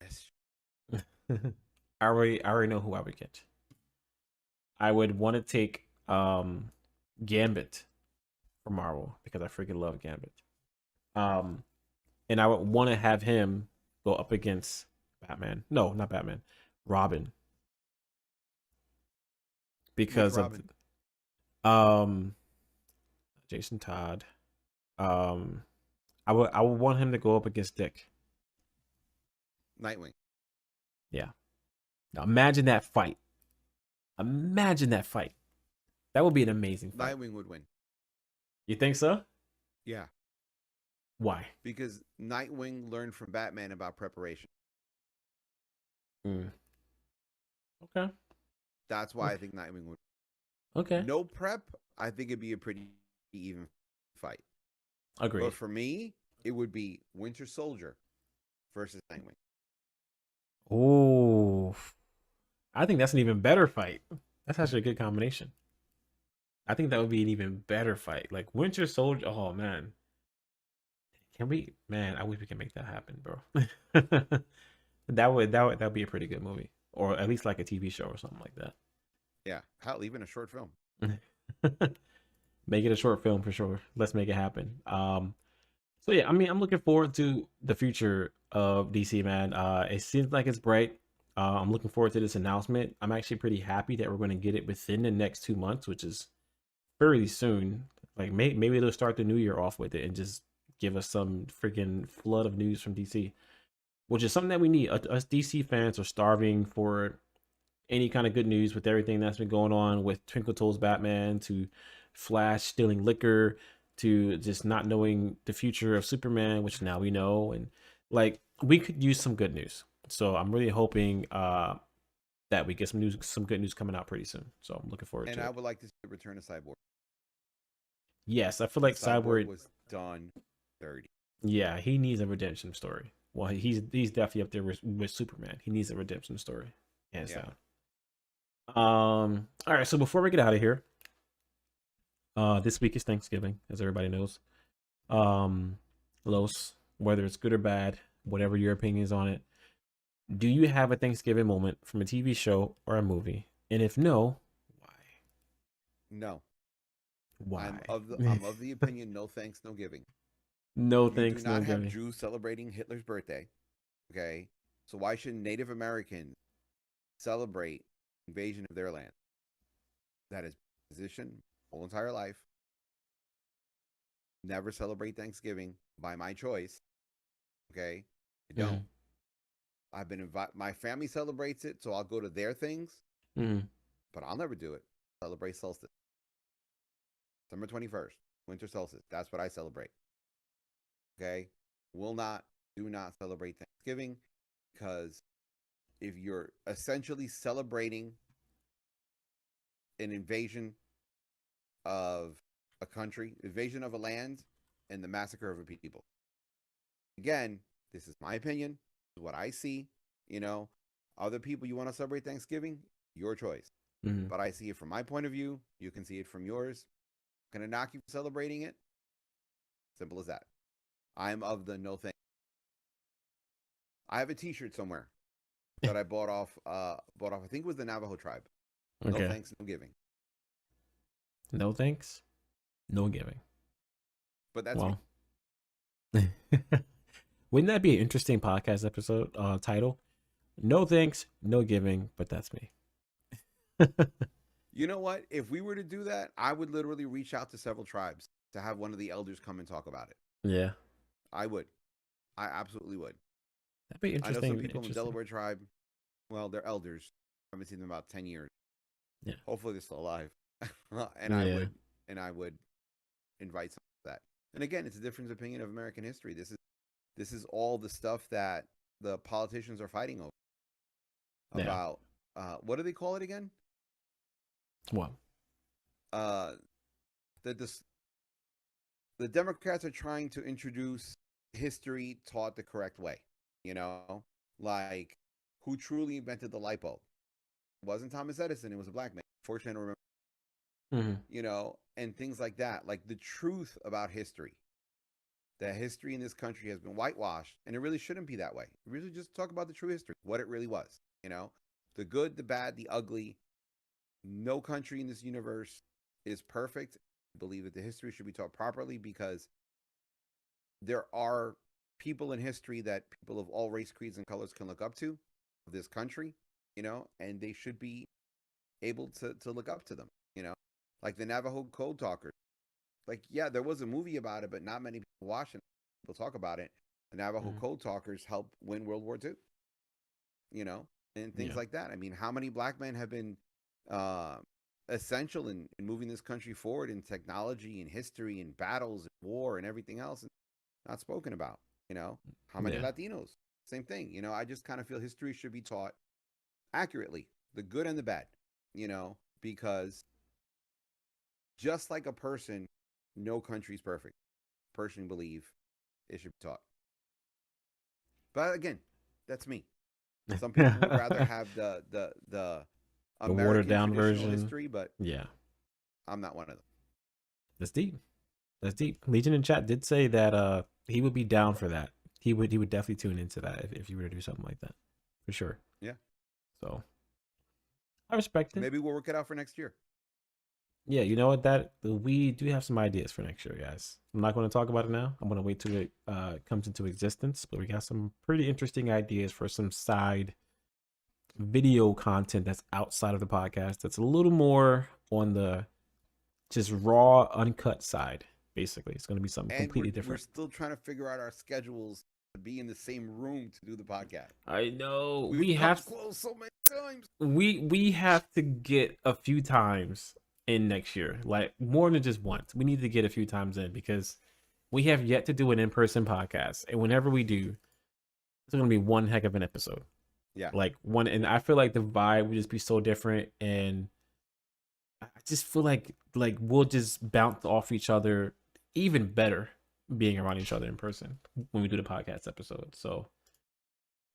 [SPEAKER 2] Yes.
[SPEAKER 1] I already know who I would get. I would want to take Gambit from Marvel because I freaking love Gambit. Um, and I would want to have him go up against Batman. No, not Batman. Robin
[SPEAKER 2] Which
[SPEAKER 1] because of
[SPEAKER 2] Robin?
[SPEAKER 1] um Jason Todd. Um, I would want him to go up against Dick.
[SPEAKER 2] Nightwing.
[SPEAKER 1] Yeah. Now imagine that fight. Imagine that fight. That would be an amazing fight.
[SPEAKER 2] Nightwing would win.
[SPEAKER 1] You think so?
[SPEAKER 2] Yeah,
[SPEAKER 1] Why?
[SPEAKER 2] because Nightwing learned from Batman about preparation.
[SPEAKER 1] Mm. Okay.
[SPEAKER 2] That's why I
[SPEAKER 1] Okay.
[SPEAKER 2] think Nightwing would.
[SPEAKER 1] Okay.
[SPEAKER 2] No prep. I think it'd be a pretty even fight.
[SPEAKER 1] Agreed.
[SPEAKER 2] But for me, it would be Winter Soldier versus Nightwing.
[SPEAKER 1] Oh, I think that's an even better fight. That's actually a good combination. I think that would be an even better fight. Like Winter Soldier. Oh man, can we? Man, I wish we can make that happen, bro. That would be a pretty good movie, or at least like a TV show or something like
[SPEAKER 2] Yeah, hell, even a short film.
[SPEAKER 1] that. Make it a short film for sure. Let's make it happen. So yeah, I mean, I'm looking forward to the future of DC, man. It seems like it's bright. I'm looking forward to this announcement. I'm actually pretty happy that we're going to get it within the next 2 months, which is fairly soon. Like maybe they'll start the new year off with it and just give us some freaking flood of news from DC, which is something that we need. Us DC fans are starving for any kind of good news with everything that's been going on with Twinkle Toes Batman to Flash stealing liquor to just not knowing the future of Superman, which now we know, and like we could use some good news. So I'm really hoping that we get some good news coming out pretty soon. So I'm looking forward
[SPEAKER 2] And
[SPEAKER 1] to
[SPEAKER 2] I
[SPEAKER 1] it.
[SPEAKER 2] would like to see the return of Cyborg.
[SPEAKER 1] Yes, I feel like
[SPEAKER 2] Because Cyborg
[SPEAKER 1] Cyborg.
[SPEAKER 2] was done dirty.
[SPEAKER 1] Yeah, he needs a redemption story. Well, he's definitely up there with Superman. He needs a redemption story, hands
[SPEAKER 2] Yeah.
[SPEAKER 1] down. All right. So before we get out of here, this week is Thanksgiving, as everybody knows. Um, Los, whether it's good or bad, whatever your opinion is on it, do you have a Thanksgiving moment from a TV show or a movie? And if no, why?
[SPEAKER 2] No.
[SPEAKER 1] Why?
[SPEAKER 2] I'm of the opinion, no thanks, no giving.
[SPEAKER 1] No
[SPEAKER 2] You do
[SPEAKER 1] thanks, no
[SPEAKER 2] not have
[SPEAKER 1] giving.
[SPEAKER 2] Jews celebrating Hitler's birthday. Okay. So why should Native Americans celebrate invasion of their land? That is position whole entire life. Never celebrate Thanksgiving by my choice. Okay. I don't. I've been invited. My family celebrates it, so I'll go to their things,
[SPEAKER 1] Mm-hmm.
[SPEAKER 2] but I'll never do it. Celebrate solstice. December 21st, winter solstice. That's what I celebrate. Okay. Do not celebrate Thanksgiving because if you're essentially celebrating an invasion of a country, invasion of a land, and the massacre of a people. Again, this is my opinion. This is what I see. You know, other people you want to celebrate Thanksgiving, your choice.
[SPEAKER 1] Mm-hmm.
[SPEAKER 2] But I see it from my point of view. You can see it from yours. I'm gonna knock you for celebrating it. Simple as that. I'm of the no thanks. I have a T-shirt somewhere that I bought off. I think it was the Navajo tribe. No
[SPEAKER 1] Okay.
[SPEAKER 2] thanks, no giving.
[SPEAKER 1] No thanks, no giving.
[SPEAKER 2] But that's me.
[SPEAKER 1] Well, wouldn't that be an interesting podcast episode title? No thanks, no giving, but that's me.
[SPEAKER 2] You know what? If we were to do that, I would literally reach out to several tribes to have one of the elders come and talk about it.
[SPEAKER 1] Yeah,
[SPEAKER 2] I would. I absolutely would.
[SPEAKER 1] that'd be
[SPEAKER 2] I know
[SPEAKER 1] interesting.
[SPEAKER 2] some people in the
[SPEAKER 1] Interesting.
[SPEAKER 2] Delaware tribe. Well, they're elders. I haven't seen them in about 10 years.
[SPEAKER 1] Yeah.
[SPEAKER 2] Hopefully they're still alive. and
[SPEAKER 1] Yeah.
[SPEAKER 2] I would invite some of that. And again, it's a different opinion of American history. This is all the stuff that the politicians are fighting over.
[SPEAKER 1] Yeah.
[SPEAKER 2] About what do they call it again?
[SPEAKER 1] What?
[SPEAKER 2] The Democrats are trying to introduce history taught the correct way. You know, like who truly invented the light bulb? It wasn't Thomas Edison. It was a black man. Fortunately, I don't remember.
[SPEAKER 1] Mm-hmm.
[SPEAKER 2] You know, and things like that. Like the truth about history. That history in this country has been whitewashed, and it really shouldn't be that way. We really just talk about the true history, what it really was. You know, the good, the bad, the ugly. No country in this universe is perfect. I believe that the history should be taught properly because there are people in history that people of all race, creeds, and colors can look up to of this country, you know, and they should be able to look up to them, you know, like the Navajo Code Talkers. Like, yeah, there was a movie about it, but not many people watch it. People talk about it. The Navajo Code Talkers helped win World War II, you know, and things like that. I mean, how many black men have been essential in moving this country forward in technology and history and battles and war and everything else, and not spoken about? You know, how many Latinos? Same thing. You know, I just kind of feel history should be taught accurately, the good and the bad, you know, because just like a person, no country's perfect. Personally believe it should be taught. But again, that's me. Some people would rather have the
[SPEAKER 1] watered
[SPEAKER 2] American
[SPEAKER 1] down
[SPEAKER 2] traditional
[SPEAKER 1] version.
[SPEAKER 2] history, but
[SPEAKER 1] Yeah,
[SPEAKER 2] I'm not one of them.
[SPEAKER 1] that's deep. That's deep. Legion in chat did say that he would be down for that. He would definitely tune into that if you were to do something like that, for sure.
[SPEAKER 2] Yeah.
[SPEAKER 1] So I respect it.
[SPEAKER 2] Maybe we'll work it out for next year.
[SPEAKER 1] Yeah, you know what? That we do have some ideas for next year, guys. I'm not going to talk about it now. I'm going to wait till it comes into existence. But we got some pretty interesting ideas for some side video content that's outside of the podcast. That's a little more on the just raw, uncut side. Basically, it's going to be something
[SPEAKER 2] And
[SPEAKER 1] completely
[SPEAKER 2] we're
[SPEAKER 1] different.
[SPEAKER 2] still trying to figure out our schedules to be in the same room to do the podcast.
[SPEAKER 1] I know
[SPEAKER 2] We've
[SPEAKER 1] we
[SPEAKER 2] come
[SPEAKER 1] have
[SPEAKER 2] close so many times.
[SPEAKER 1] we have to get a few times in next year, like more than just once. We need to get a few times in because we have yet to do an in-person podcast, and whenever we do, it's gonna be one heck of an episode.
[SPEAKER 2] Yeah,
[SPEAKER 1] Like one, and I feel like the vibe would just be so different, and I just feel like we'll just bounce off each other even better being around each other in person when we do the podcast episode. So,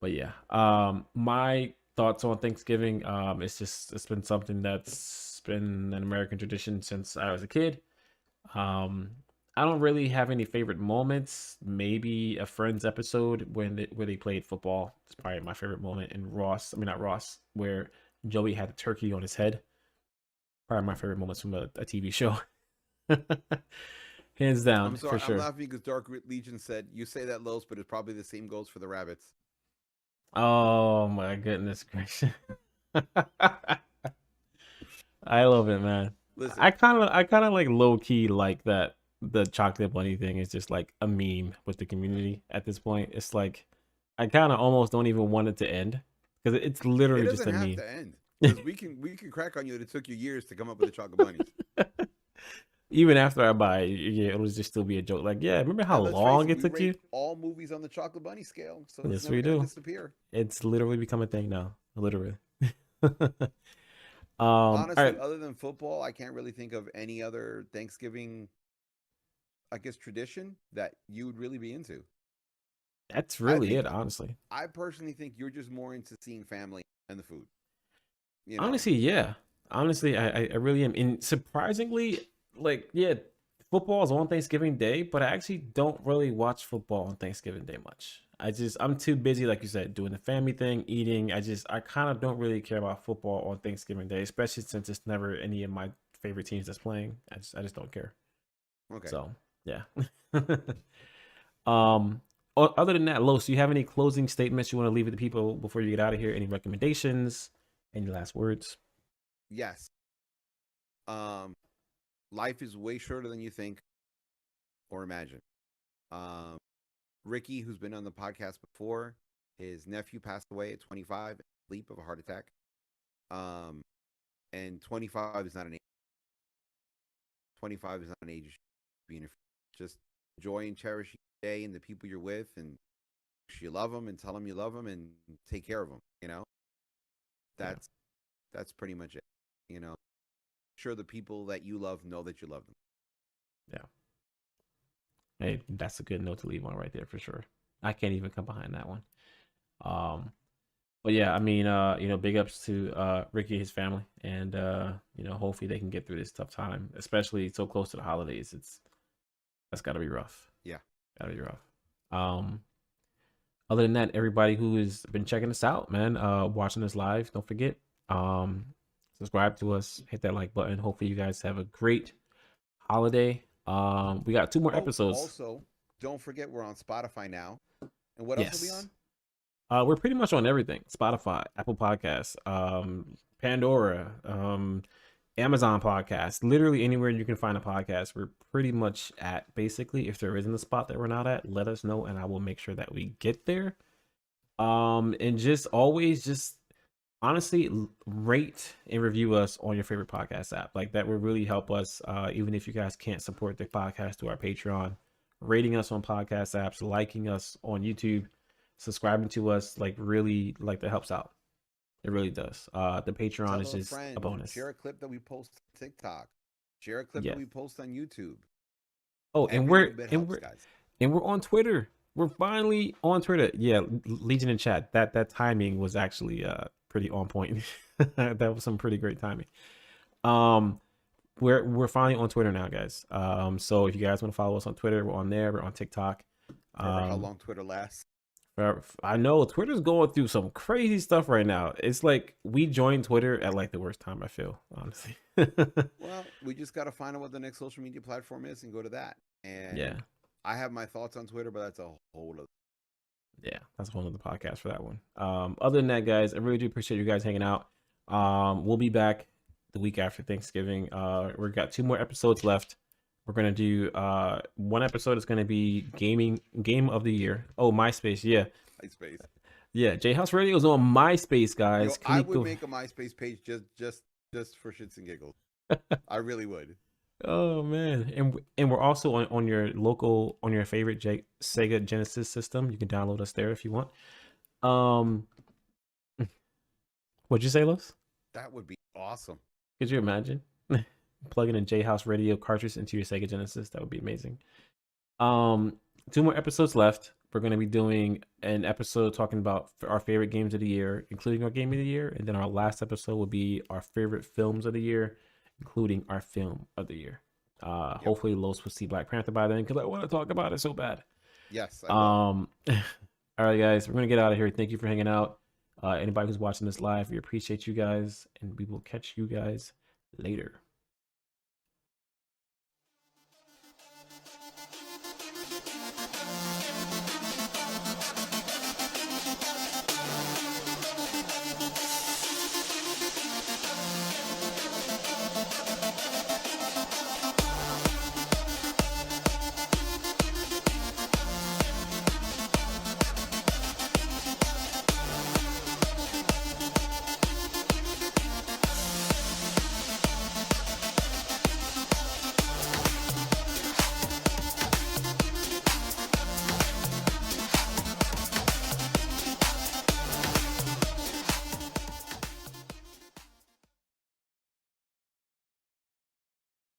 [SPEAKER 1] but yeah, my thoughts on Thanksgiving, it's been something that's been an American tradition since I was a kid. Um, I don't really have any favorite moments. Maybe a Friends episode where they played football. It's probably my favorite moment. And Ross, I mean not Ross, where Joey had a turkey on his head. Probably my favorite moments from a TV show. Hands down,
[SPEAKER 2] I'm
[SPEAKER 1] for
[SPEAKER 2] sorry. I'm
[SPEAKER 1] sure.
[SPEAKER 2] laughing because Dark Legion said you say that, Los, but it's probably the same goes for the rabbits.
[SPEAKER 1] Oh my goodness gracious. I love it, man.
[SPEAKER 2] Listen,
[SPEAKER 1] I kind of like low key like that the chocolate bunny thing is just like a meme with the community at this point. It's like I kind of almost don't even want it to end because it's
[SPEAKER 2] it
[SPEAKER 1] literally just
[SPEAKER 2] doesn't
[SPEAKER 1] a
[SPEAKER 2] have
[SPEAKER 1] meme.
[SPEAKER 2] to end because we can crack on you that it took you years to come up with the chocolate bunnies.
[SPEAKER 1] Even after I buy it, yeah, it'll just still be a joke. Like, yeah, remember how
[SPEAKER 2] And let's face
[SPEAKER 1] long
[SPEAKER 2] it,
[SPEAKER 1] it
[SPEAKER 2] we
[SPEAKER 1] took you?
[SPEAKER 2] rate all movies on the chocolate bunny scale, so it's
[SPEAKER 1] Yes,
[SPEAKER 2] never
[SPEAKER 1] we
[SPEAKER 2] gonna
[SPEAKER 1] do.
[SPEAKER 2] disappear.
[SPEAKER 1] It's literally become a thing now, literally. All
[SPEAKER 2] Honestly,
[SPEAKER 1] right,
[SPEAKER 2] other than football, I can't really think of any other Thanksgiving, I guess, tradition that you would really be into.
[SPEAKER 1] that's
[SPEAKER 2] I
[SPEAKER 1] really
[SPEAKER 2] think
[SPEAKER 1] it, honestly.
[SPEAKER 2] I personally think you're just more into seeing family and the food. You know,
[SPEAKER 1] Honestly, yeah. Honestly, I really am. And surprisingly, like, yeah, football is on Thanksgiving Day, but I actually don't really watch football on Thanksgiving Day much. I'm too busy, like you said, doing the family thing, eating. I kind of don't really care about football on Thanksgiving Day, especially since it's never any of my favorite teams that's playing. I just don't care.
[SPEAKER 2] okay.
[SPEAKER 1] So, yeah. um, Other than that, Los, do you have any closing statements you want to leave with the people before you get out of here? Any recommendations? Any last words?
[SPEAKER 2] Yes. Um, life is way shorter than you think or imagine. Um, Ricky, who's been on the podcast before, his nephew passed away at 25, sleep of a heart attack. Um, and 25 is not an age. 25 is not an age being just enjoy and cherish each day and the people you're with, and you love them and tell them you love them and take care of them.
[SPEAKER 1] Yeah.
[SPEAKER 2] That's that's pretty much it. You know, sure the people that you love know that you love them.
[SPEAKER 1] Yeah. Hey, that's a good note to leave on right there for sure. I can't even come behind that one. Um, but yeah, I mean, big ups to Ricky and his family, and hopefully they can get through this tough time, especially so close to the holidays. That's got to be rough.
[SPEAKER 2] Yeah.
[SPEAKER 1] Gotta be rough. Um, Other than that, everybody who has been checking us out, man, watching us live, don't forget, um, subscribe to us, hit that like button. Hopefully, you guys have a great holiday. We got 2 more
[SPEAKER 2] Oh,
[SPEAKER 1] episodes.
[SPEAKER 2] also, don't forget we're on Spotify now. And what else are we
[SPEAKER 1] Yes.
[SPEAKER 2] on?
[SPEAKER 1] We're pretty much on everything: Spotify, Apple Podcasts, Pandora, Amazon Podcasts. Literally anywhere you can find a podcast, we're pretty much at. Basically, if there isn't a spot that we're not at, let us know, and I will make sure that we get there. And just always just honestly rate and review us on your favorite podcast app. Like that would really help us. Even if you guys can't support the podcast through our Patreon, rating us on podcast apps, liking us on YouTube, subscribing to us, like really like that helps out. It really does. The Patreon is
[SPEAKER 2] Tell a
[SPEAKER 1] just a
[SPEAKER 2] friend.
[SPEAKER 1] bonus.
[SPEAKER 2] Share a clip that we post on TikTok. Share a clip that
[SPEAKER 1] Yeah.
[SPEAKER 2] we post on YouTube.
[SPEAKER 1] Oh, and
[SPEAKER 2] Every little bit helps, guys.
[SPEAKER 1] we're on Twitter. We're finally on Twitter. Yeah, Legion in chat. That timing was actually pretty on point. That was some pretty great timing. Um, we're finally on Twitter now, guys. So if you guys want to follow us on Twitter, we're on there. We're on TikTok.
[SPEAKER 2] Forever how long Twitter lasts.
[SPEAKER 1] I know Twitter's going through some crazy stuff right now. It's like we joined Twitter at like the worst time, I feel, honestly.
[SPEAKER 2] Well, we just got to find out what the next social media platform is and go to that. And
[SPEAKER 1] Yeah.
[SPEAKER 2] I have my thoughts on Twitter, but that's a whole other.
[SPEAKER 1] Yeah, that's a whole other podcast for that one. Other than that, guys, I really do appreciate you guys hanging out. We'll be back the week after Thanksgiving. We've got 2 more episodes left. We're gonna do one episode is gonna be game of the year. Oh, MySpace, yeah.
[SPEAKER 2] MySpace.
[SPEAKER 1] Yeah, JHouze Radio is on MySpace, guys. Can
[SPEAKER 2] I
[SPEAKER 1] you
[SPEAKER 2] would
[SPEAKER 1] go?
[SPEAKER 2] make a MySpace page just for shits and giggles. I really would.
[SPEAKER 1] Oh man, and we're also on your local on your favorite Sega Genesis system. You can download us there if you want. Um, what'd you say, Los?
[SPEAKER 2] That would be awesome.
[SPEAKER 1] Could you imagine plugging a JHouze Radio cartridge into your Sega Genesis? That would be amazing. Um, two more episodes left. We're going to be doing an episode talking about our favorite games of the year, including our game of the year, and then our last episode will be our favorite films of the year, including our film of the year. Hopefully, Los will see Black Panther by then because I want to talk about it so bad.
[SPEAKER 2] Yes. I will.
[SPEAKER 1] All right, guys, we're gonna get out of here. Thank you for hanging out. Anybody who's watching this live, we appreciate you guys, and we will catch you guys later.